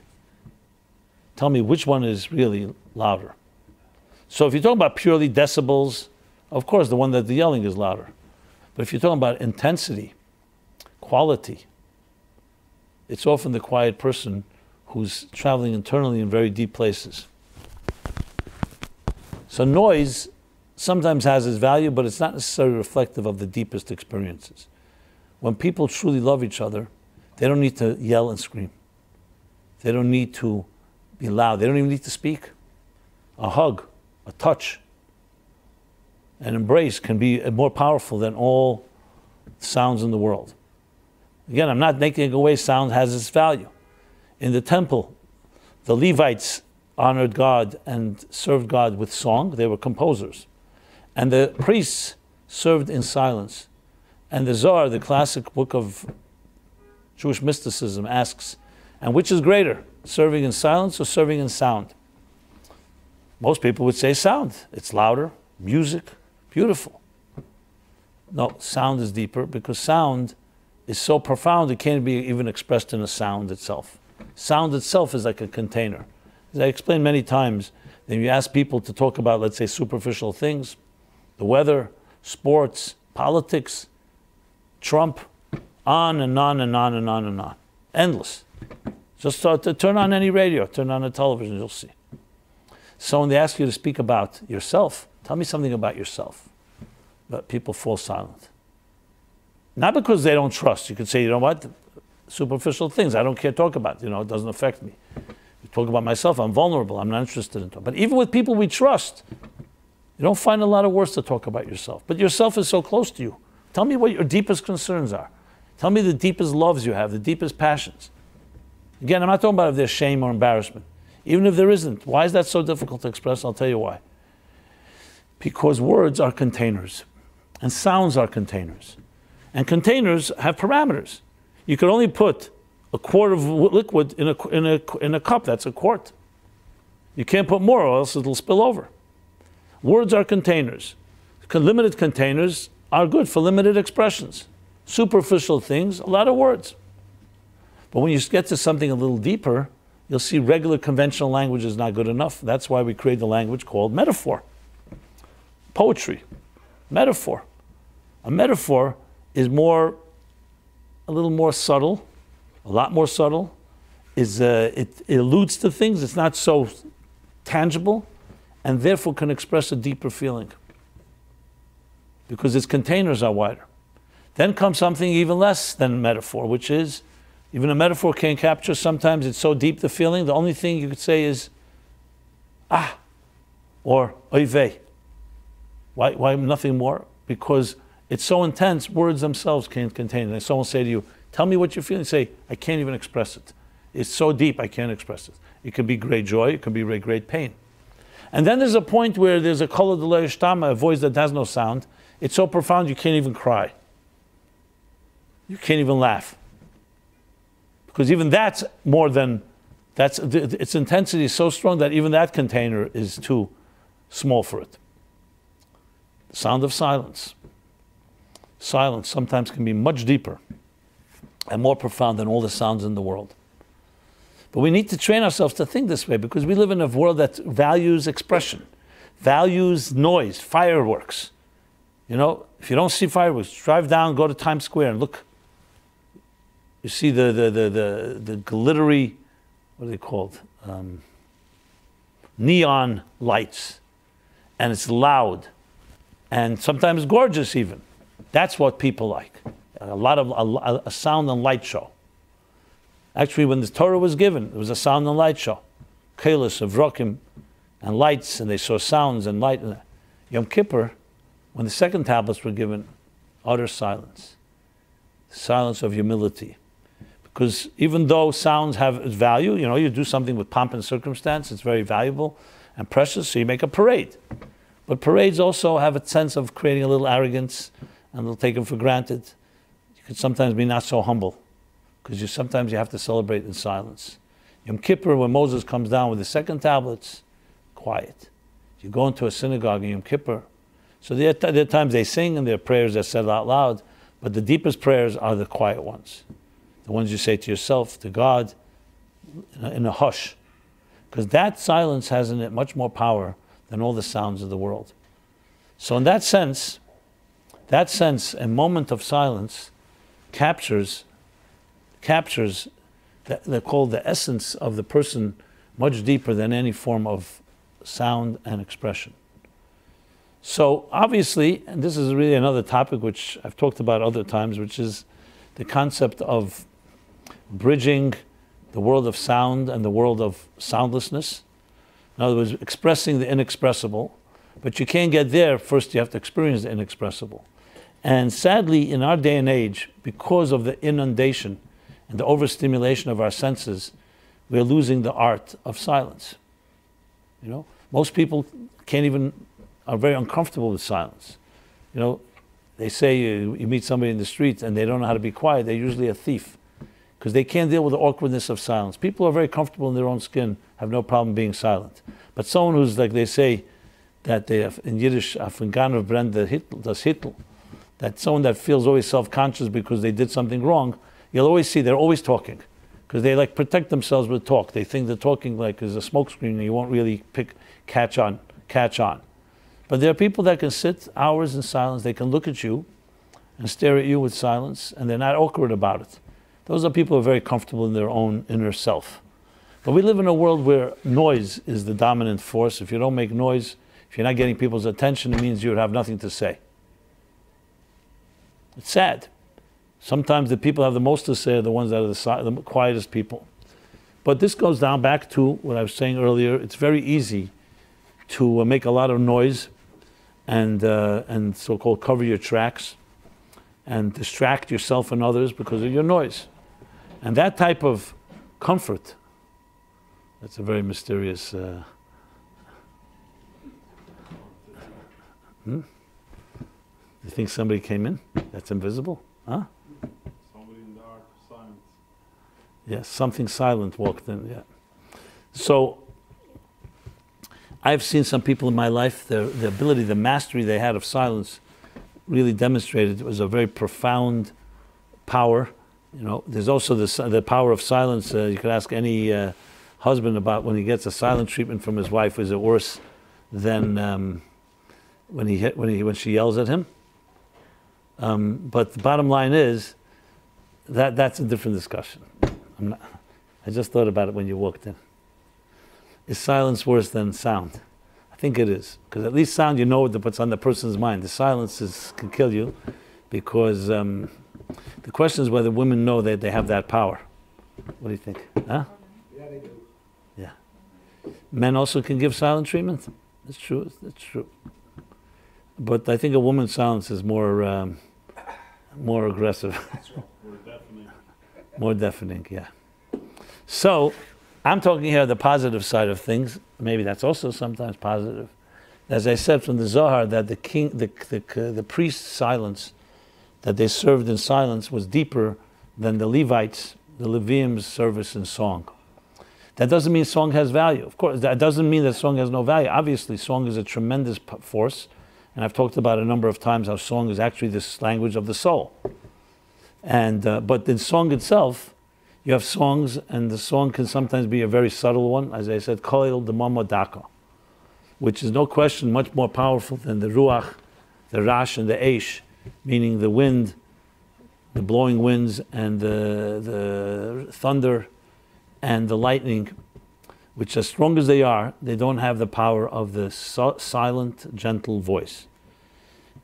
tell me which one is really louder. So if you're talking about purely decibels, of course the one that the yelling is louder. But if you're talking about intensity, quality, it's often the quiet person who's traveling internally in very deep places. So noise sometimes has its value, but it's not necessarily reflective of the deepest experiences. When people truly love each other, they don't need to yell and scream. They don't need to be loud. They don't even need to speak. A hug, a touch, an embrace can be more powerful than all sounds in the world. Again, I'm not taking away sound has its value. In the temple, the Levites honored God and served God with song. They were composers. And the priests served in silence. And the Zohar, the classic book of Jewish mysticism, asks, and which is greater, serving in silence or serving in sound? Most people would say sound. It's louder, music, beautiful. No, sound is deeper because sound is so profound it can't be even expressed in a sound itself. Sound itself is like a container. As I explained many times, when you ask people to talk about, let's say, superficial things, the weather, sports, politics, Trump, on and on and on and on and on. Endless. Just start to turn on any radio, turn on the television, you'll see. So when they ask you to speak about yourself, tell me something about yourself. But people fall silent. Not because they don't trust. You could say, you know what, superficial things, I don't care to talk about. You know, it doesn't affect me. You talk about myself, I'm vulnerable, I'm not interested in talking. But even with people we trust, you don't find a lot of words to talk about yourself. But yourself is so close to you. Tell me what your deepest concerns are. Tell me the deepest loves you have, the deepest passions. Again, I'm not talking about if there's shame or embarrassment. Even if there isn't, why is that so difficult to express? I'll tell you why. Because words are containers, and sounds are containers. And containers have parameters. You can only put a quart of liquid in a cup, that's a quart. You can't put more or else it'll spill over. Words are containers. Limited containers are good for limited expressions. Superficial things, a lot of words. But when you get to something a little deeper, you'll see regular conventional language is not good enough. That's why we create a language called metaphor. Poetry, metaphor. A metaphor is a little more subtle, a lot more subtle. It alludes to things, it's not so tangible, and therefore can express a deeper feeling. Because its containers are wider. Then comes something even less than metaphor, which is, even a metaphor can't capture, sometimes it's so deep the feeling, the only thing you could say is, ah, or oy vey. Why nothing more? Because it's so intense, words themselves can't contain it. And someone will say to you, Tell me what you're feeling. Say, I can't even express it. It's so deep, I can't express it. It could be great joy, it could be great pain. And then there's a point where there's a kol de lo yishtama, a voice that has no sound. It's so profound you can't even cry. You can't even laugh. Because even that's more than, its intensity is so strong that even that container is too small for it. The sound of silence. Silence sometimes can be much deeper and more profound than all the sounds in the world. But we need to train ourselves to think this way, because we live in a world that values expression, values noise, fireworks. You know, if you don't see fireworks, drive down, go to Times Square and look. You see the glittery, what are they called? Neon lights. And it's loud. And sometimes gorgeous even. That's what people like. A sound and light show. Actually, when the Torah was given, it was a sound and light show. Kelos of Rokim and lights, and they saw sounds and light. Yom Kippur, when the second tablets were given, utter silence. Silence of humility. Because even though sounds have value, you know, you do something with pomp and circumstance, it's very valuable and precious, so you make a parade. But parades also have a sense of creating a little arrogance, and they'll take them for granted. You can sometimes be not so humble, because sometimes you have to celebrate in silence. Yom Kippur, when Moses comes down with the second tablets, quiet. You go into a synagogue in Yom Kippur, so there are times they sing and there are prayers that are said out loud, but the deepest prayers are the quiet ones. The ones you say to yourself, to God, in a hush. Because that silence has in it much more power than all the sounds of the world. So in that sense, a moment of silence captures they're called the essence of the person much deeper than any form of sound and expression. So obviously, and this is really another topic which I've talked about other times, which is the concept of bridging the world of sound and the world of soundlessness. In other words, expressing the inexpressible. But you can't get there, first you have to experience the inexpressible. And sadly, in our day and age, because of the inundation and the overstimulation of our senses, we're losing the art of silence. You know, most people are very uncomfortable with silence. You know, they say you meet somebody in the street and they don't know how to be quiet, they're usually a thief, because they can't deal with the awkwardness of silence. People are very comfortable in their own skin, have no problem being silent. But someone who's, like they say, that they have, in Yiddish, Afghaner brennt das Hittel, that someone that feels always self-conscious because they did something wrong, you'll always see they're always talking, because they like protect themselves with talk. They think that talking like is a smokescreen and you won't really catch on. But there are people that can sit hours in silence, they can look at you and stare at you with silence, and they're not awkward about it. Those are people who are very comfortable in their own inner self. But we live in a world where noise is the dominant force. If you don't make noise, if you're not getting people's attention, it means you would have nothing to say. It's sad. Sometimes the people who have the most to say are the ones that are the quietest people. But this goes down back to what I was saying earlier. It's very easy to make a lot of noise and so-called cover your tracks and distract yourself and others because of your noise. And that type of comfort, that's a very mysterious... You think somebody came in that's invisible? Huh? Somebody in the art of silence. Yes, something silent walked in, yeah. So, I've seen some people in my life, the ability, the mastery they had of silence really demonstrated it was a very profound power. You know, there's also the power of silence. You could ask any husband about when he gets a silent treatment from his wife, is it worse than when she yells at him? But the bottom line is that's a different discussion. I just thought about it when you walked in. Is silence worse than sound? I think it is, because at least sound, you know what's on the person's mind. The silence can kill you, because the question is whether women know that they have that power. What do you think? Huh? Yeah, they do. Yeah. Men also can give silent treatment. That's true. That's true. But I think a woman's silence is more aggressive. We're definitely More deafening, yeah. So, I'm talking here the positive side of things. Maybe that's also sometimes positive. As I said from the Zohar, that the priest's silence, that they served in silence, was deeper than the Levites, the Levium's service in song. That doesn't mean song has value. Of course, that doesn't mean that song has no value. Obviously, song is a tremendous force, and I've talked about a number of times how song is actually this language of the soul. And but in song itself, you have songs, and the song can sometimes be a very subtle one. As I said, koil demama daka, which is no question much more powerful than the ruach, the rash, and the eish, meaning the wind, the blowing winds, and the thunder, and the lightning, which as strong as they are, they don't have the power of the silent, gentle voice.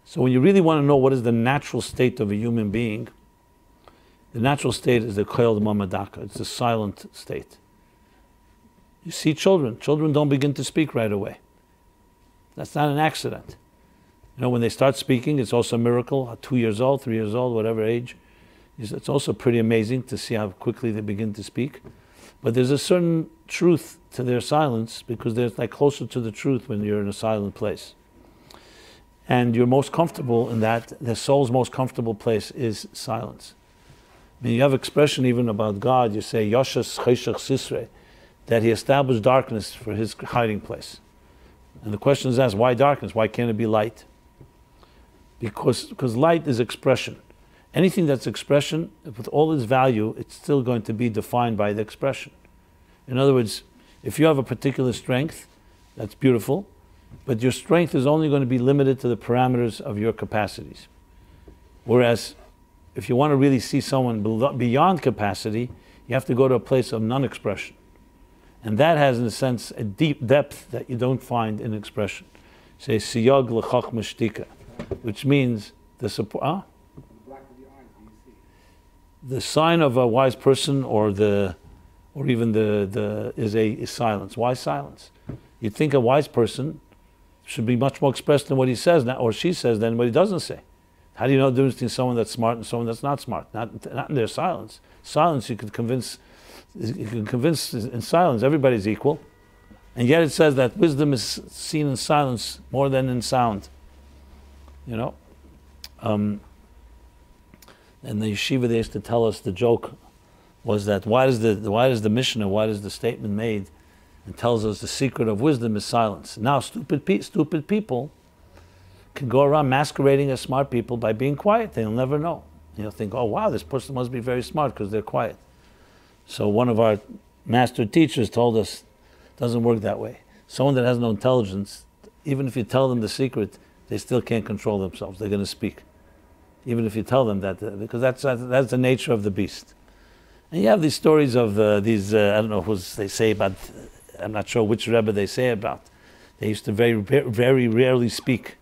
So when you really want to know what is the natural state of a human being, the natural state is the koil mamadaka. It's the silent state. You see children. Children don't begin to speak right away. That's not an accident. You know, when they start speaking, it's also a miracle. 2 years old, 3 years old, whatever age. It's also pretty amazing to see how quickly they begin to speak. But there's a certain truth to their silence, because they're like closer to the truth when you're in a silent place. And you're most comfortable in that. The soul's most comfortable place is silence. I mean, you have expression even about God. You say, Yoshas Cheshach Sisre, that he established darkness for his hiding place. And the question is asked, why darkness? Why can't it be light? Because light is expression. Anything that's expression, with all its value, it's still going to be defined by the expression. In other words, if you have a particular strength, that's beautiful, but your strength is only going to be limited to the parameters of your capacities. Whereas, if you want to really see someone beyond capacity, you have to go to a place of non-expression. And that has, in a sense, a deep depth that you don't find in expression. Say, siyag l'chachma shtika, which means the support. The sign of a wise person, or even is silence. Why silence? You'd think a wise person should be much more expressed in what he says or she says than what he doesn't say. How do you know the difference between someone that's smart and someone that's not smart? Not in their silence. Silence, you can convince in silence everybody's equal, and yet it says that wisdom is seen in silence more than in sound. You know. And the yeshiva, they used to tell us, the joke was that why does the Mishnah, why does the statement made and tells us the secret of wisdom is silence? Now stupid people can go around masquerading as smart people by being quiet. They'll never know. You'll think, oh wow, this person must be very smart because they're quiet. So one of our master teachers told us, it doesn't work that way. Someone that has no intelligence, even if you tell them the secret, they still can't control themselves. They're going to speak. Even if you tell them that, because that's the nature of the beast. And you have these stories of I don't know who they say about, I'm not sure which Rebbe they say about. They used to very rarely speak.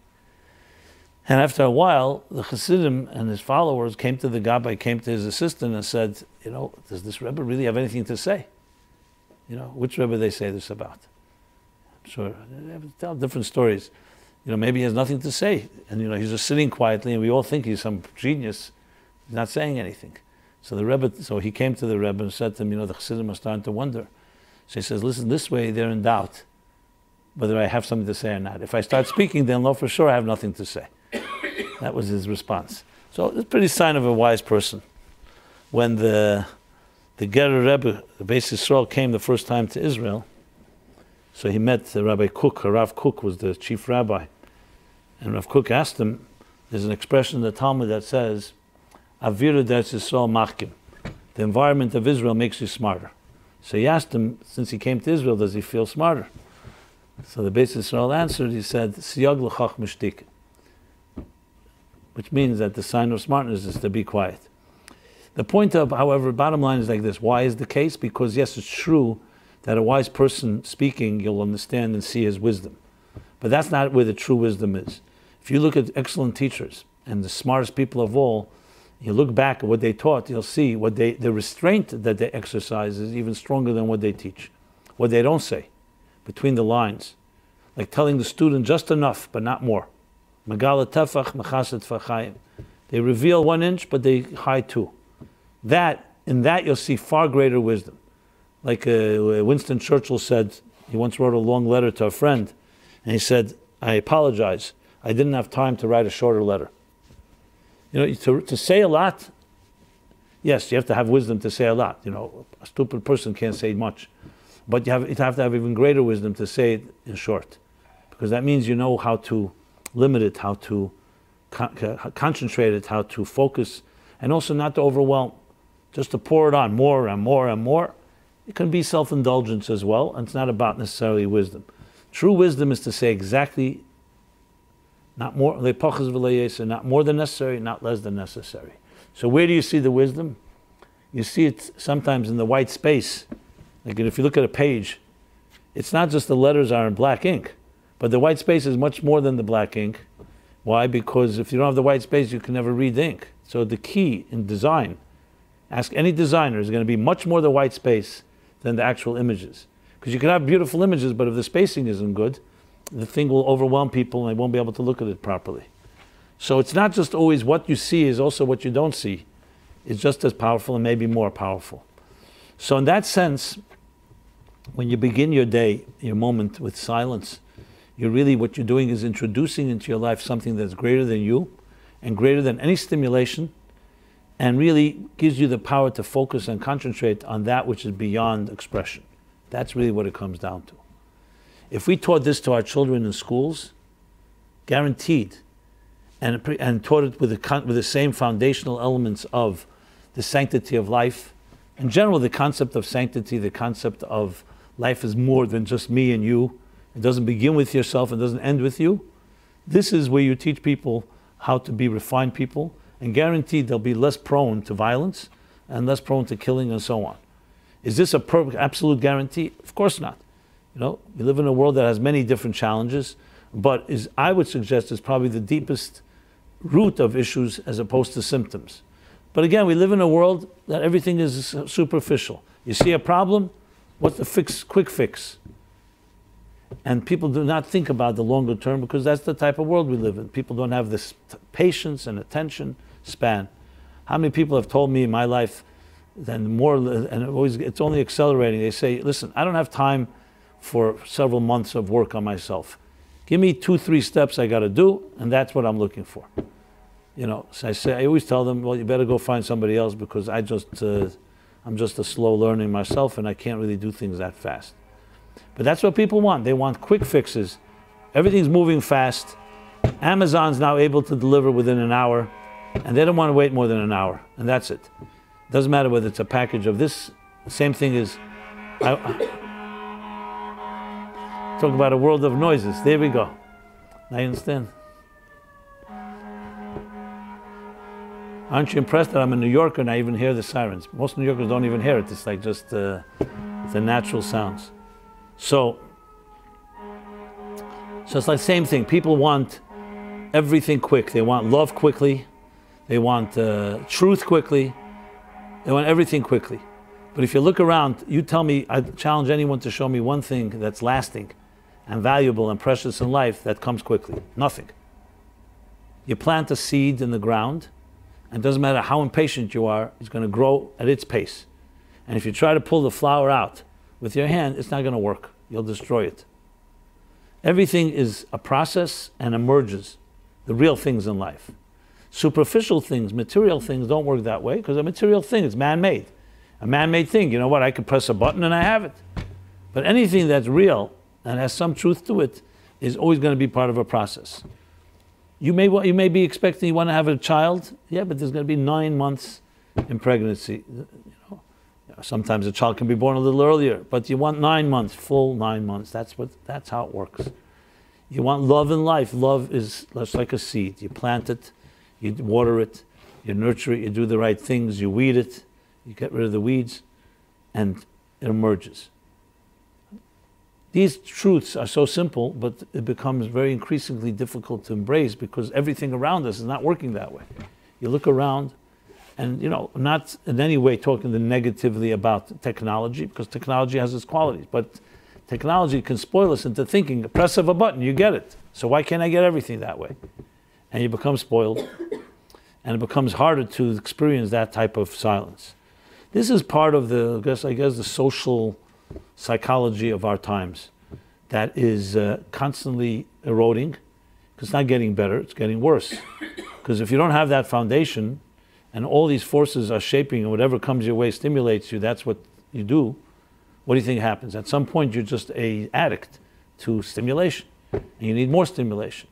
And after a while, the Chassidim and his followers came to the Gabbai, came to his assistant and said, you know, does this Rebbe really have anything to say? You know, which Rebbe they say this about? I'm sure, they have to tell different stories. You know, maybe he has nothing to say. And, you know, he's just sitting quietly and we all think he's some genius. He's not saying anything. So he came to the Rebbe and said to him, you know, the Chassidim are starting to wonder. So he says, listen, this way they're in doubt whether I have something to say or not. If I start speaking, they'll know for sure I have nothing to say. That was his response. So it's a pretty sign of a wise person. When the Gerer Rebbe, the Beis Yisrael, came the first time to Israel, so he met Rabbi Kook. Rav Kook was the chief rabbi. And Rav Kook asked him, there's an expression in the Talmud that says, Avira Beis Yisrael machkim. The environment of Israel makes you smarter. So he asked him, since he came to Israel, does he feel smarter? So the Beis Yisrael answered, he said, Siyag l'chach mishtik, which means that the sign of smartness is to be quiet. The point of, however, bottom line is like this. Why is the case? Because yes, it's true that a wise person speaking, you'll understand and see his wisdom. But that's not where the true wisdom is. If you look at excellent teachers and the smartest people of all, you look back at what they taught, you'll see the restraint that they exercise is even stronger than what they teach. What they don't say, between the lines. Like telling the student just enough, but not more. Megala tefach, mechaset fachayim. They reveal 1 inch, but they hide 2. That in that you'll see far greater wisdom. Like Winston Churchill said, he once wrote a long letter to a friend, and he said, I apologize, I didn't have time to write a shorter letter. You know, to say a lot, yes, you have to have wisdom to say a lot. You know, a stupid person can't say much. But you have to have even greater wisdom to say it in short. Because that means you know how to limit it, how to concentrate it, how to focus, and also not to overwhelm. Just to pour it on more and more and more. It can be self-indulgence as well, and it's not about necessarily wisdom. True wisdom is to say exactly, not more, not more than necessary, not less than necessary. So where do you see the wisdom? You see it sometimes in the white space. Like if you look at a page, it's not just the letters are in black ink, but the white space is much more than the black ink. Why? Because if you don't have the white space, you can never read the ink. So the key in design, ask any designer, is going to be much more the white space than the actual images. Because you can have beautiful images, but if the spacing isn't good, the thing will overwhelm people and they won't be able to look at it properly. So it's not just always what you see, is also what you don't see. It's just as powerful and maybe more powerful. So in that sense, when you begin your day, your moment with silence, what you're doing is introducing into your life something that's greater than you and greater than any stimulation, and really gives you the power to focus and concentrate on that which is beyond expression. That's really what it comes down to. If we taught this to our children in schools, guaranteed, and taught it with the same foundational elements of the sanctity of life, in general the concept of sanctity, the concept of life is more than just me and you. It doesn't begin with yourself, it doesn't end with you. This is where you teach people how to be refined people, and guaranteed they'll be less prone to violence and less prone to killing and so on. Is this a absolute guarantee? Of course not. You know, we live in a world that has many different challenges, but I would suggest is probably the deepest root of issues as opposed to symptoms. But again, we live in a world that everything is superficial. You see a problem, what's the quick fix? And people do not think about the longer term because that's the type of world we live in. People don't have this patience and attention span. How many people have told me in my life, and it's only accelerating. They say, listen, I don't have time for several months of work on myself. Give me 2-3 steps I got to do, and that's what I'm looking for. You know, so I always tell them, well, you better go find somebody else because I'm just a slow learner myself, and I can't really do things that fast. But that's what people want. They want quick fixes. Everything's moving fast. Amazon's now able to deliver within an hour, and they don't want to wait more than an hour, and that's it. Doesn't matter whether it's a package of this. The same thing is, talk about a world of noises. There we go. I understand. Aren't you impressed that I'm a New Yorker and I even hear the sirens? Most New Yorkers don't even hear it. It's like just the natural sounds. So it's like the same thing. People want everything quick. They want love quickly. They want truth quickly. They want everything quickly. But if you look around, you tell me, I challenge anyone to show me one thing that's lasting and valuable and precious in life that comes quickly. Nothing. You plant a seed in the ground, and it doesn't matter how impatient you are, it's going to grow at its pace. And if you try to pull the flower out with your hand, it's not going to work. You'll destroy it. Everything is a process and emerges, the real things in life. Superficial things, material things don't work that way because a material thing is man-made. A man-made thing, you know what, I could press a button and I have it. But anything that's real and has some truth to it is always going to be part of a process. You may be expecting you want to have a child, yeah, but there's going to be 9 months in pregnancy. You know, sometimes a child can be born a little earlier, but you want 9 months, full 9 months. That's how it works. You want love in life. Love is just like a seed. You plant it, you water it, you nurture it, you do the right things, you weed it, you get rid of the weeds, and it emerges. These truths are so simple, but it becomes very increasingly difficult to embrace because everything around us is not working that way. You look around, and you know, not in any way talking negatively about technology, because technology has its qualities, but technology can spoil us into thinking, the press of a button, you get it. So why can't I get everything that way? And you become spoiled, and it becomes harder to experience that type of silence. This is part of the, I guess the social psychology of our times that is constantly eroding, because it's not getting better, it's getting worse. Because if you don't have that foundation, and all these forces are shaping, and whatever comes your way stimulates you, that's what you do, what do you think happens? At some point, you're just an addict to stimulation, and you need more stimulation.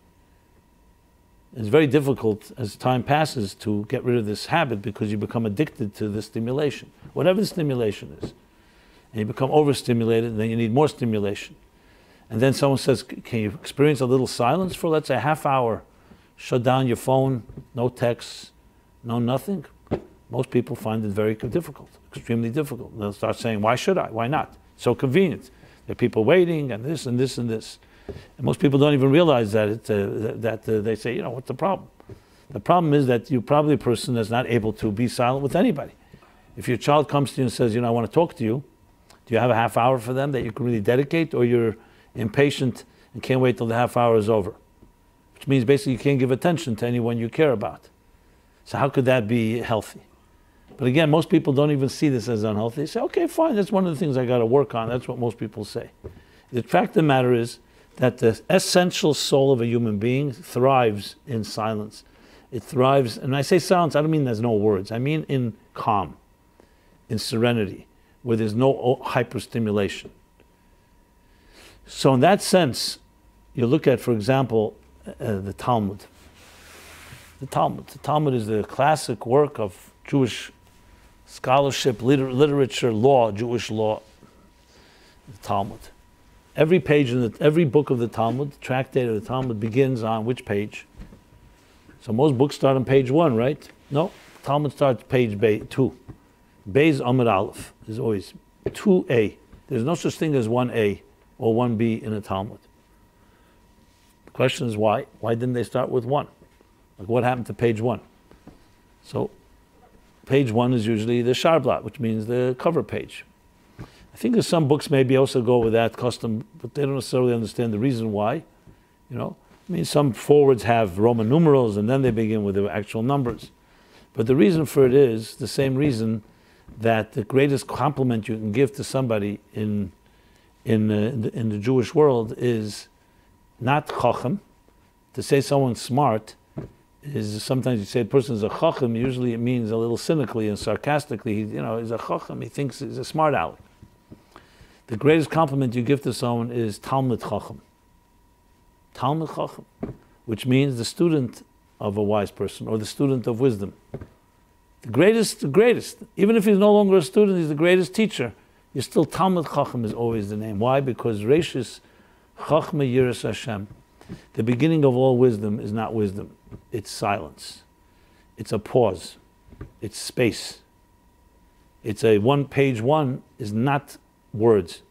It's very difficult as time passes to get rid of this habit because you become addicted to the stimulation, whatever the stimulation is. And you become overstimulated, and then you need more stimulation. And then someone says, can you experience a little silence for, let's say, a half hour? Shut down your phone, no texts, no nothing. Most people find it very difficult, extremely difficult. They'll start saying, why should I? Why not? It's so convenient. There are people waiting, and this and this and this. And most people don't even realize that they say, what's the problem? The problem is that you're probably a person that's not able to be silent with anybody. If your child comes to you and says, I want to talk to you, do you have a half hour for them that you can really dedicate, or you're impatient and can't wait till the half hour is over? Which means basically you can't give attention to anyone you care about. So how could that be healthy? But again, most people don't even see this as unhealthy. They say, okay, fine, that's one of the things I got to work on. That's what most people say. The fact of the matter is that the essential soul of a human being thrives in silence. It thrives, and I say silence, I don't mean there's no words. I mean in calm, in serenity, where there's no hyperstimulation. So in that sense, you look at, for example, the Talmud. The Talmud is the classic work of Jewish scholarship, literature, law, Jewish law. The Talmud. Every page in every book of the Talmud, tractate of the Talmud, begins on which page? So most books start on page 1, right? No, Talmud starts page 2. Beis Amud Aleph is always 2a. There's no such thing as 1a or 1b in a Talmud. The question is why? Why didn't they start with 1? Like what happened to page 1? So page 1 is usually the Sharblat, which means the cover page. I think there's some books maybe also go with that custom, but they don't necessarily understand the reason why. Some forwards have Roman numerals and then they begin with the actual numbers. But the reason for it is the same reason that the greatest compliment you can give to somebody in the Jewish world is not chacham. To say someone's smart is, sometimes you say a person is a chacham, usually it means a little cynically and sarcastically, he's a chacham, he thinks he's a smart aleck. The greatest compliment you give to someone is Talmud Chacham. Talmud Chacham, which means the student of a wise person or the student of wisdom. The greatest. Even if he's no longer a student, he's the greatest teacher. You're still Talmud Chacham is always the name. Why? Because Reishis Chachma Yiras Hashem. The beginning of all wisdom is not wisdom. It's silence. It's a pause. It's space. It's a page 1 is not words.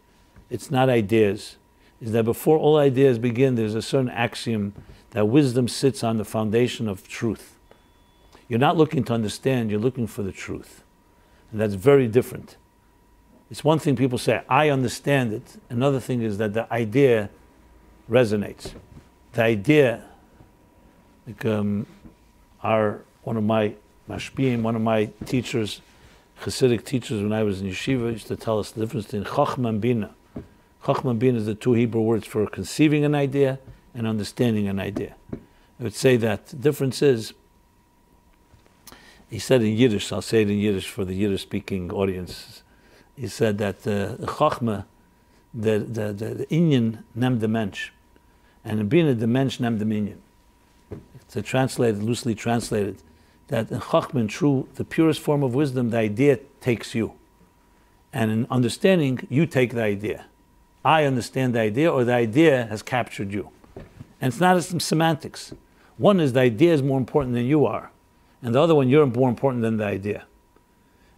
It's not ideas. Is that before all ideas begin, there's a certain axiom that wisdom sits on the foundation of truth. You're not looking to understand, you're looking for the truth. And that's very different. It's one thing people say, I understand it. Another thing is that the idea resonates. The idea, like one of my mashpiyim, one of my teachers, Hasidic teachers when I was in yeshiva, used to tell us the difference between chachma and bina. Chachma and bina is the 2 Hebrew words for conceiving an idea and understanding an idea. I would say that the difference is, he said in Yiddish, I'll say it in Yiddish for the Yiddish-speaking audience. He said that the chachma, the inyan nem the mensch, and in bina the mensch nem the minyan. It's translated, loosely translated, that in Chachma, in true, the purest form of wisdom, the idea takes you. And in understanding, you take the idea. I understand the idea, or the idea has captured you. And it's not some semantics. One is the idea is more important than you are. And the other one, you're more important than the idea.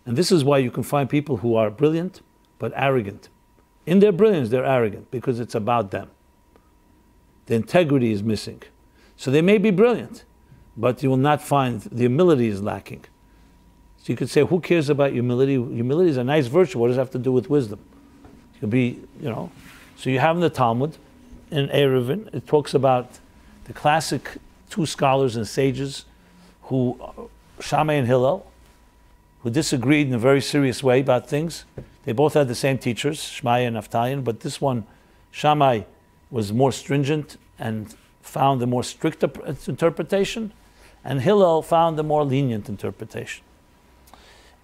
And this is why you can find people who are brilliant, but arrogant. In their brilliance, they're arrogant, because it's about them. The integrity is missing. So they may be brilliant, but you will not find, the humility is lacking. So you could say, who cares about humility? Humility is a nice virtue. What does it have to do with wisdom? It could be, So you have in the Talmud, in Eruvin, it talks about the classic 2 scholars and sages who, Shammai and Hillel, who disagreed in a very serious way about things. They both had the same teachers, Shmai and Naftalion, but this one, Shammai, was more stringent and found a more strict interpretation, and Hillel found a more lenient interpretation.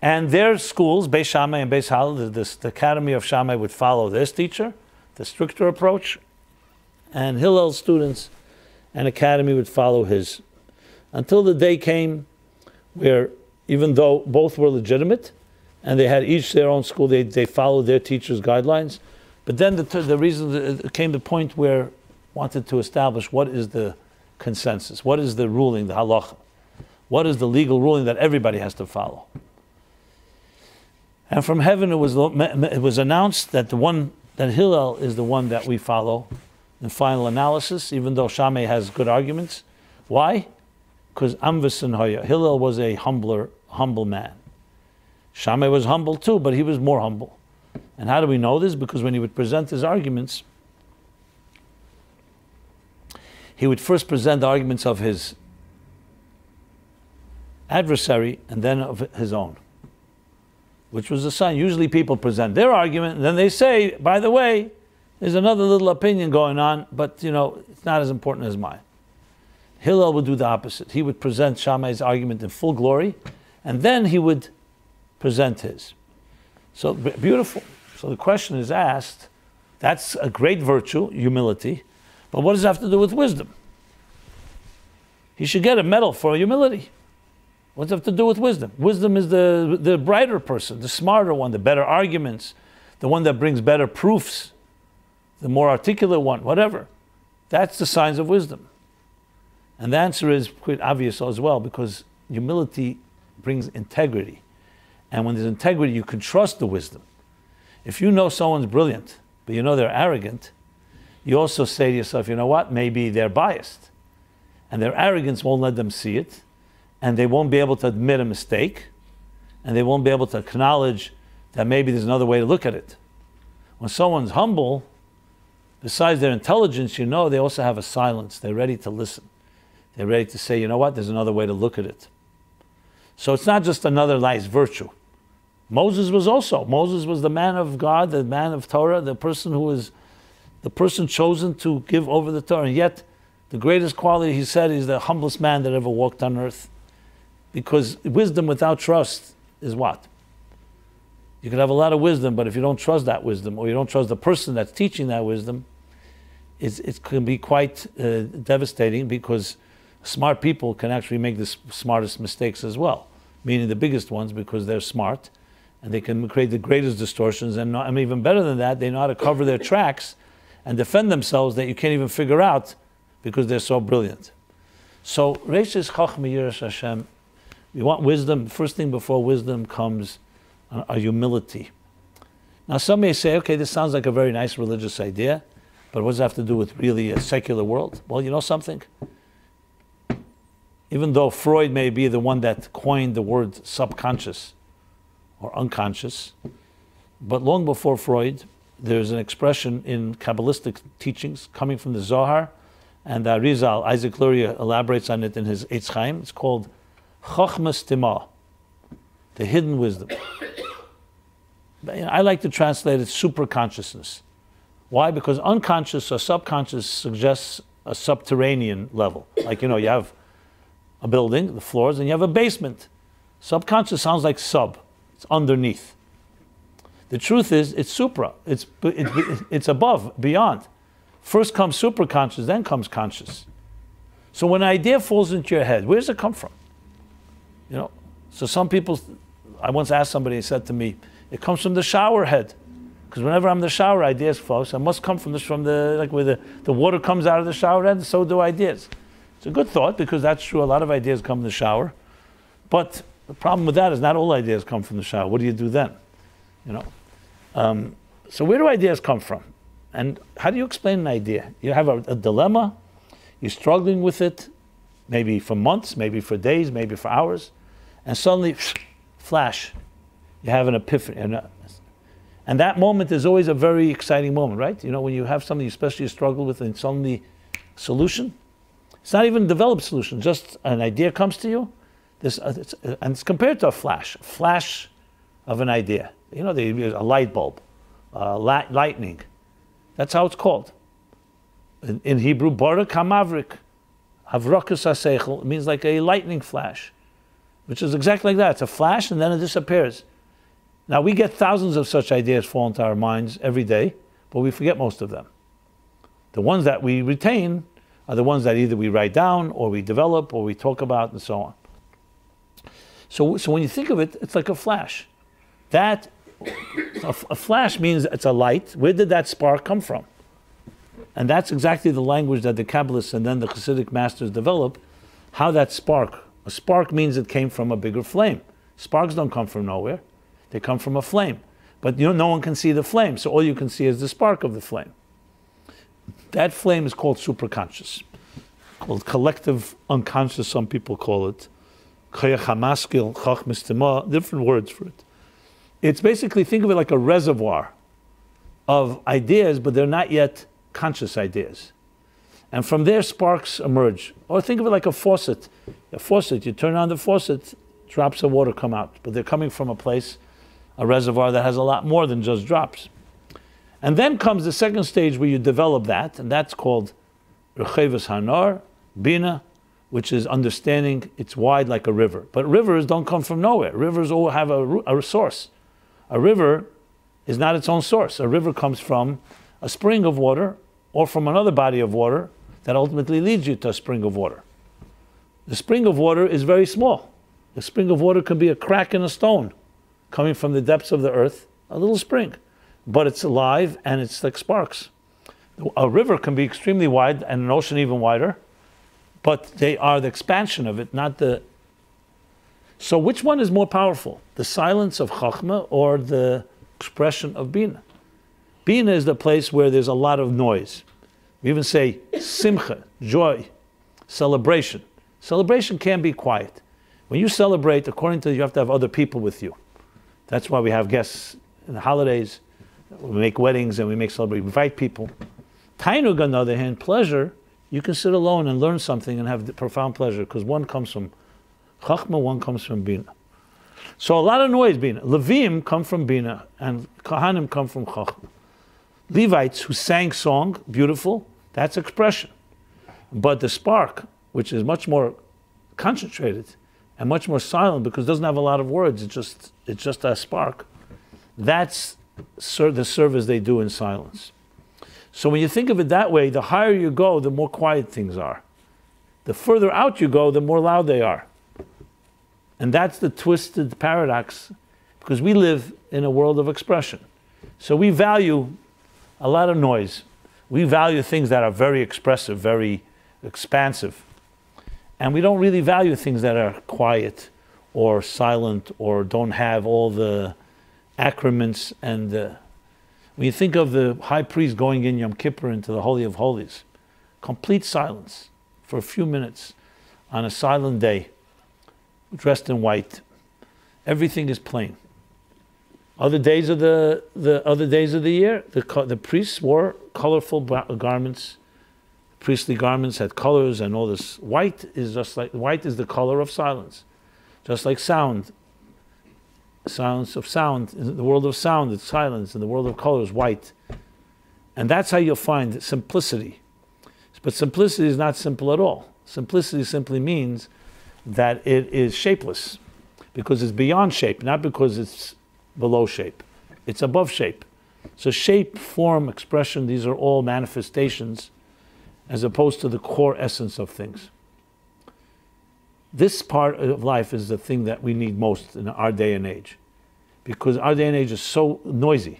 And their schools, Beis Shammai and Beis Hillel, the Academy of Shammai would follow this teacher, the stricter approach, and Hillel's students and Academy would follow his. Until the day came where, even though both were legitimate, and they had each their own school, they followed their teacher's guidelines, but then the reason it came to the point where wanted to establish what is the consensus, what is the ruling, the halacha, what is the legal ruling that everybody has to follow. And from heaven it was announced that that Hillel is the one that we follow in final analysis, even though Shammai has good arguments. Why? Because Amvisin Hoya, Hillel was a humble man. Shammai was humble too, but he was more humble. And how do we know this? Because when he would present his arguments, he would first present the arguments of his adversary and then of his own, which was a sign. Usually people present their argument and then they say, by the way, there's another little opinion going on, but it's not as important as mine. Hillel would do the opposite. He would present Shammai's argument in full glory, and then he would present his. So beautiful. So the question is asked, that's a great virtue, humility, but what does it have to do with wisdom? He should get a medal for humility. What does it have to do with wisdom? Wisdom is the brighter person, the smarter one, the better arguments, the one that brings better proofs, the more articulate one, whatever. That's the signs of wisdom. And the answer is quite obvious as well, because humility brings integrity. And when there's integrity, you can trust the wisdom. If you know someone's brilliant, but you know they're arrogant, you also say to yourself, you know what, maybe they're biased. And their arrogance won't let them see it, and they won't be able to admit a mistake, and they won't be able to acknowledge that maybe there's another way to look at it. When someone's humble, besides their intelligence, they also have a silence. They're ready to listen. They're ready to say, you know what, there's another way to look at it. So it's not just another nice virtue. Moses was the man of God, the man of Torah, the person chosen to give over the Torah. And yet, the greatest quality, he said, is the humblest man that ever walked on earth. Because wisdom without trust is what? You can have a lot of wisdom, but if you don't trust that wisdom, or you don't trust the person that's teaching that wisdom, it can be quite devastating, because smart people can actually make the smartest mistakes as well, meaning the biggest ones, because they're smart, and they can create the greatest distortions, and even better than that, they know how to cover their tracks and defend themselves that you can't even figure out, because they're so brilliant. So, Reishis Chachma Yiras Hashem, we want wisdom. First thing before wisdom comes a humility. Now some may say, okay, this sounds like a very nice religious idea, but what does it have to do with really a secular world? Well, you know something? Even though Freud may be the one that coined the word subconscious or unconscious, but long before Freud, there's an expression in Kabbalistic teachings coming from the Zohar, and Arizal, Isaac Luria, elaborates on it in his Eitz Chaim. It's called Chochmas Timah, the hidden wisdom. I like to translate it superconsciousness. Why? Because unconscious or subconscious suggests a subterranean level. Like, you have a building, the floors, and you have a basement. Subconscious sounds like sub. It's underneath. The truth is, it's supra. It's above, beyond. First comes superconscious, then comes conscious. So when an idea falls into your head, where does it come from? So some people, I once asked somebody, he said to me, it comes from the shower head. Because whenever I'm in the shower, ideas flow. So it must come from where the water comes out of the shower head, so do ideas. It's a good thought, because that's true. A lot of ideas come in the shower. But the problem with that is not all ideas come from the shower. What do you do then? So where do ideas come from? And how do you explain an idea? You have a dilemma, you're struggling with it, maybe for months, maybe for days, maybe for hours, and suddenly, flash, you have an epiphany. And that moment is always a very exciting moment, right? When you have something especially you struggle with, and suddenly solution. It's not even a developed solution, just an idea comes to you, And it's compared to a flash of an idea. You know, they use a light bulb, lightning. That's how it's called. In Hebrew, barak hamavrik, havrakus haseichel, means like a lightning flash, which is exactly like that. It's a flash and then it disappears. Now, we get thousands of such ideas fall into our minds every day, but we forget most of them. The ones that we retain are the ones that either we write down or we develop or we talk about and so on. So when you think of it, it's like a flash. A flash means it's a light. Where did that spark come from? And that's exactly the language that the Kabbalists and then the Hasidic masters develop, how that spark. A spark means it came from a bigger flame. Sparks don't come from nowhere. They come from a flame. But no one can see the flame, so all you can see is the spark of the flame. That flame is called superconscious, called collective unconscious, some people call it. Different words for it. It's basically, think of it like a reservoir of ideas, but they're not yet conscious ideas. And from there, sparks emerge. Or think of it like a faucet. A faucet, you turn on the faucet, drops of water come out. But they're coming from a place, a reservoir that has a lot more than just drops. And then comes the second stage where you develop that, and that's called Rechevus Hanar, Bina, which is understanding it's wide like a river. But rivers don't come from nowhere. Rivers all have a source. A river is not its own source. A river comes from a spring of water or from another body of water that ultimately leads you to a spring of water. The spring of water is very small. The spring of water can be a crack in a stone coming from the depths of the earth, a little spring. But it's alive and it's like sparks. A river can be extremely wide and an ocean even wider, but they are the expansion of it, not the... So which one is more powerful? The silence of Chachma or the expression of Bina? Bina is the place where there's a lot of noise. We even say simcha, joy, celebration. Celebration can be quiet. When you celebrate, according to you have to have other people with you. That's why we have guests in the holidays. We make weddings and we make celebrations. We invite people. Tainug, on the other hand, pleasure, you can sit alone and learn something and have profound pleasure because one comes from Chachma, one comes from Bina. So a lot of noise, Bina. Levim come from Bina and Kohanim come from Chachma. Levites who sang song, beautiful, that's expression. But the spark, which is much more concentrated and much more silent because it doesn't have a lot of words, it's just a spark, that's the service they do in silence. So when you think of it that way, the higher you go, the more quiet things are. The further out you go, the more loud they are. And that's the twisted paradox, because we live in a world of expression. So we value a lot of noise. We value things that are very expressive, very expansive. And we don't really value things that are quiet or silent or don't have all the accoutrements. And when you think of the high priest going in Yom Kippur into the Holy of Holies, complete silence for a few minutes on a silent day, dressed in white. Everything is plain. Other days of the other days of the year, the priests wore colorful garments. Priestly garments had colors and all this. White is the color of silence, just like sound. Sounds of sound. In the world of sound, it's silence. In the world of color, it's white. And that's how you'll find simplicity. But simplicity is not simple at all. Simplicity simply means that it is shapeless, because it's beyond shape, not because it's below shape. It's above shape. So shape, form, expression, these are all manifestations as opposed to the core essence of things. This part of life is the thing that we need most in our day and age, because our day and age is so noisy.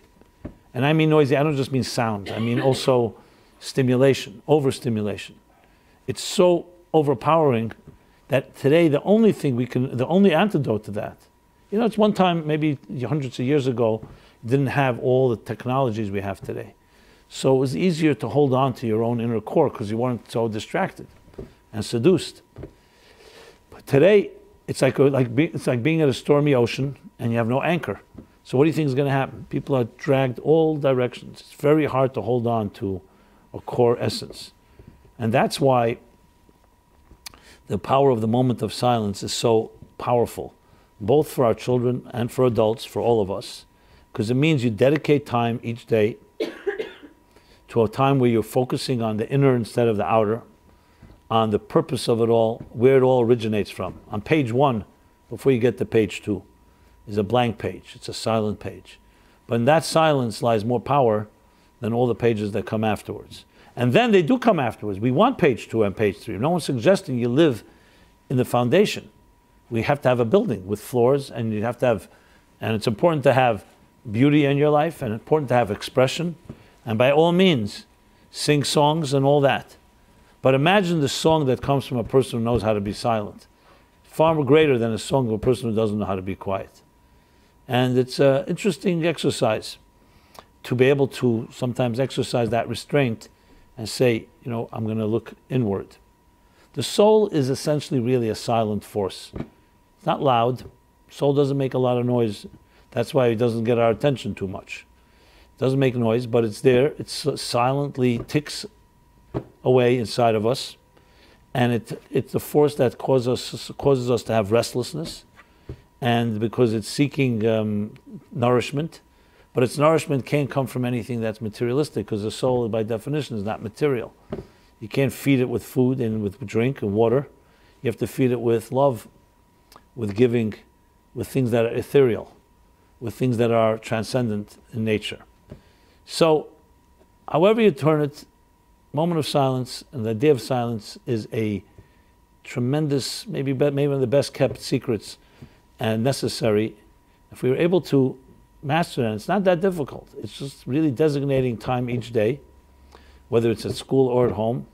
And I mean noisy, I don't just mean sound, I mean also stimulation, overstimulation. It's so overpowering that today the only antidote to that, it's one time, maybe hundreds of years ago, didn't have all the technologies we have today. So it was easier to hold on to your own inner core because you weren't so distracted and seduced. But today, it's like being at a stormy ocean and you have no anchor. So what do you think is going to happen? People are dragged all directions. It's very hard to hold on to a core essence. And that's why the power of the moment of silence is so powerful, both for our children and for adults, for all of us, because it means you dedicate time each day to a time where you're focusing on the inner instead of the outer, on the purpose of it all, where it all originates from. On page 1, before you get to page 2, is a blank page. It's a silent page. But in that silence lies more power than all the pages that come afterwards. And then they do come afterwards. We want page 2 and page 3. No one's suggesting you live in the foundation. We have to have a building with floors, and you have to have, and it's important to have beauty in your life, and important to have expression, and by all means, sing songs and all that. But imagine the song that comes from a person who knows how to be silent. Far more greater than a song of a person who doesn't know how to be quiet. And it's an interesting exercise to be able to sometimes exercise that restraint and say, I'm going to look inward. The soul is essentially really a silent force. It's not loud. Soul doesn't make a lot of noise. That's why it doesn't get our attention too much. It doesn't make noise, but it's there. It silently ticks away inside of us. And it's the force that causes us to have restlessness. And because it's seeking nourishment. But its nourishment can't come from anything that's materialistic, because the soul, by definition, is not material. You can't feed it with food and with drink and water. You have to feed it with love, with giving, with things that are ethereal, with things that are transcendent in nature. So, however you turn it, moment of silence and the idea of silence is a tremendous, maybe one of the best kept secrets and necessary. If we were able to master it, it's not that difficult. It's just really designating time each day, whether it's at school or at home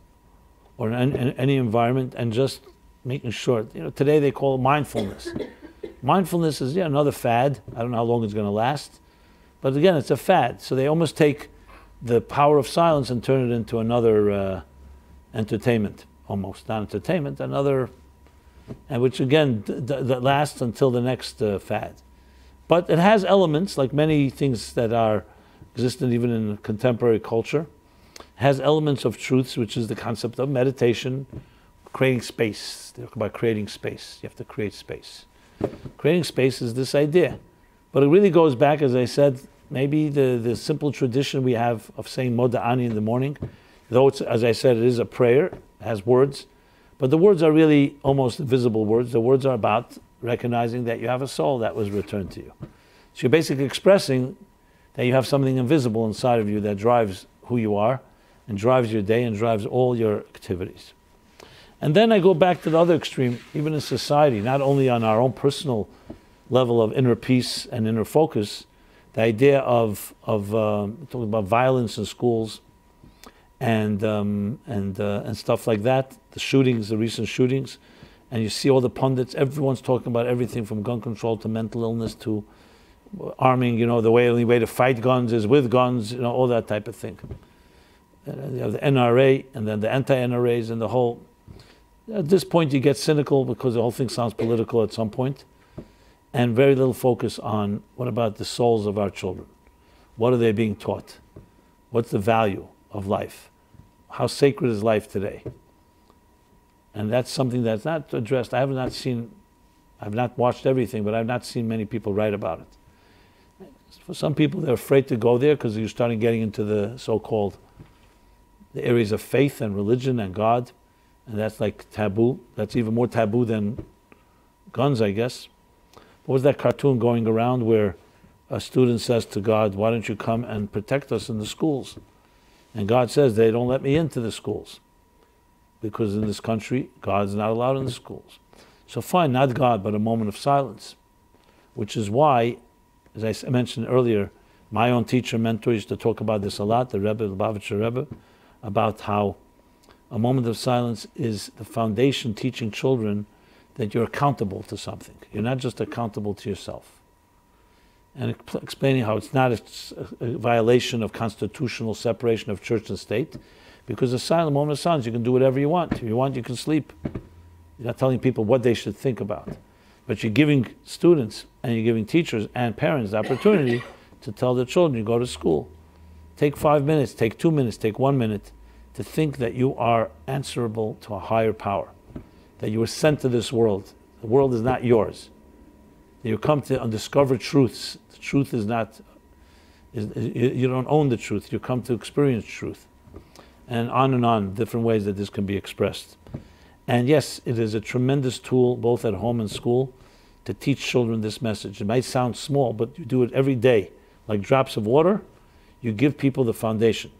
or in any environment, and just making sure. Today they call it mindfulness. Mindfulness is another fad. I don't know how long it's going to last, but again, it's a fad. So they almost take the power of silence and turn it into another entertainment, almost not entertainment, another, and which again that lasts until the next fad. But it has elements, like many things that are existent even in contemporary culture, has elements of truths, which is the concept of meditation, creating space. They talk about creating space. You have to create space. Creating space is this idea. But it really goes back, as I said, maybe the simple tradition we have of saying Moda'ani in the morning, though it's, as I said, it is a prayer, it has words, but the words are really almost invisible words. The words are about recognizing that you have a soul that was returned to you. So you're basically expressing that you have something invisible inside of you that drives who you are and drives your day and drives all your activities. And then I go back to the other extreme, even in society, not only on our own personal level of inner peace and inner focus, the idea of talking about violence in schools and stuff like that, the shootings, the recent shootings, and you see all the pundits, everyone's talking about everything from gun control to mental illness to arming, the only way to fight guns is with guns, all that type of thing. You have the NRA and then the anti-NRAs and the whole. At this point you get cynical because the whole thing sounds political at some point, and very little focus on what about the souls of our children. What are they being taught? What's the value of life? How sacred is life today? And that's something that's not addressed. I've not watched everything, but I've not seen many people write about it. For some people, they're afraid to go there because you're starting getting into the so-called the areas of faith and religion and God, and that's like taboo. That's even more taboo than guns, I guess. What was that cartoon going around where a student says to God, why don't you come and protect us in the schools? And God says, they don't let me into the schools, because in this country, God's not allowed in the schools. So fine, not God, but a moment of silence, which is why, as I mentioned earlier, my own teacher, mentor used to talk about this a lot, the Rebbe, the Lubavitcher Rebbe, about how a moment of silence is the foundation, teaching children that you're accountable to something. You're not just accountable to yourself. And explaining how it's not a violation of constitutional separation of church and state, because a silent moment of silence, you can do whatever you want. If you want, you can sleep. You're not telling people what they should think about. But you're giving students and you're giving teachers and parents the opportunity to tell their children, you go to school. Take 5 minutes, take 2 minutes, take 1 minute to think that you are answerable to a higher power, that you were sent to this world The world is not yours. You come to undiscovered truths. The truth is not, you don't own the truth. You come to experience truth. And on, different ways that this can be expressed. And yes, it is a tremendous tool, both at home and school, to teach children this message. It might sound small, but you do it every day. Like drops of water, you give people the foundation.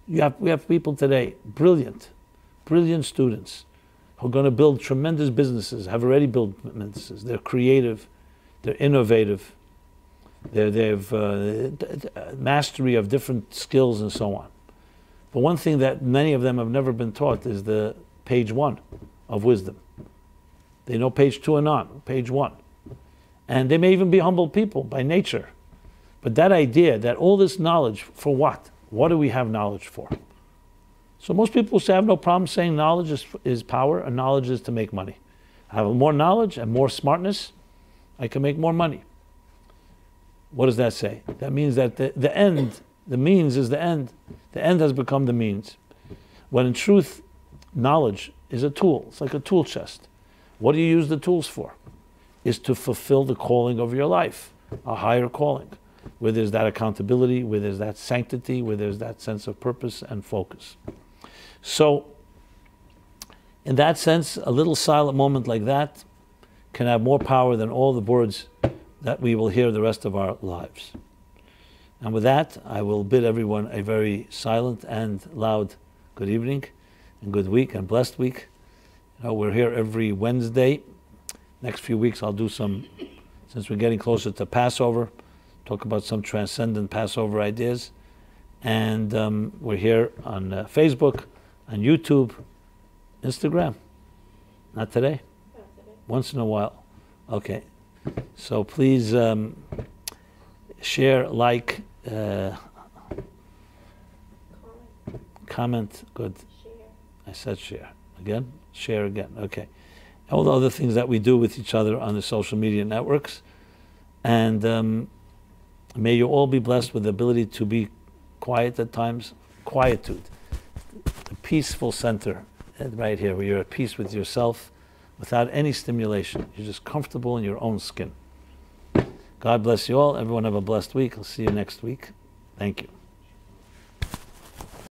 We have people today, brilliant students, who are going to build tremendous businesses, have already built businesses. They're creative, they're innovative, they have mastery of different skills and so on. But one thing that many of them have never been taught is the page 1 of wisdom. They know page 2 and on, page 1. And they may even be humble people by nature. But that idea that all this knowledge, for what? What do we have knowledge for? So most people say, I have no problem saying knowledge is power, and knowledge is to make money. I have more knowledge and more smartness, I can make more money. What does that say? That means that the end, the means is the end. The end has become the means. When in truth, knowledge is a tool. It's like a tool chest. What do you use the tools for? Is to fulfill the calling of your life, a higher calling, where there's that accountability, where there's that sanctity, where there's that sense of purpose and focus. So, in that sense, a little silent moment like that can have more power than all the words that we will hear the rest of our lives. And with that, I will bid everyone a very silent and loud good evening, and good week, and blessed week. We're here every Wednesday. Next few weeks I'll do some, since we're getting closer to Passover, talk about some transcendent Passover ideas. And we're here on Facebook, on YouTube, Instagram. Not today? Not today. Once in a while. Okay. So please share, like, comment. Good. Share. I said share. Again? Share again. Okay. All the other things that we do with each other on the social media networks. And may you all be blessed with the ability to be quiet at times. Quietude. The peaceful center right here, where you're at peace with yourself without any stimulation. You're just comfortable in your own skin. God bless you all. Everyone have a blessed week. I'll see you next week. Thank you.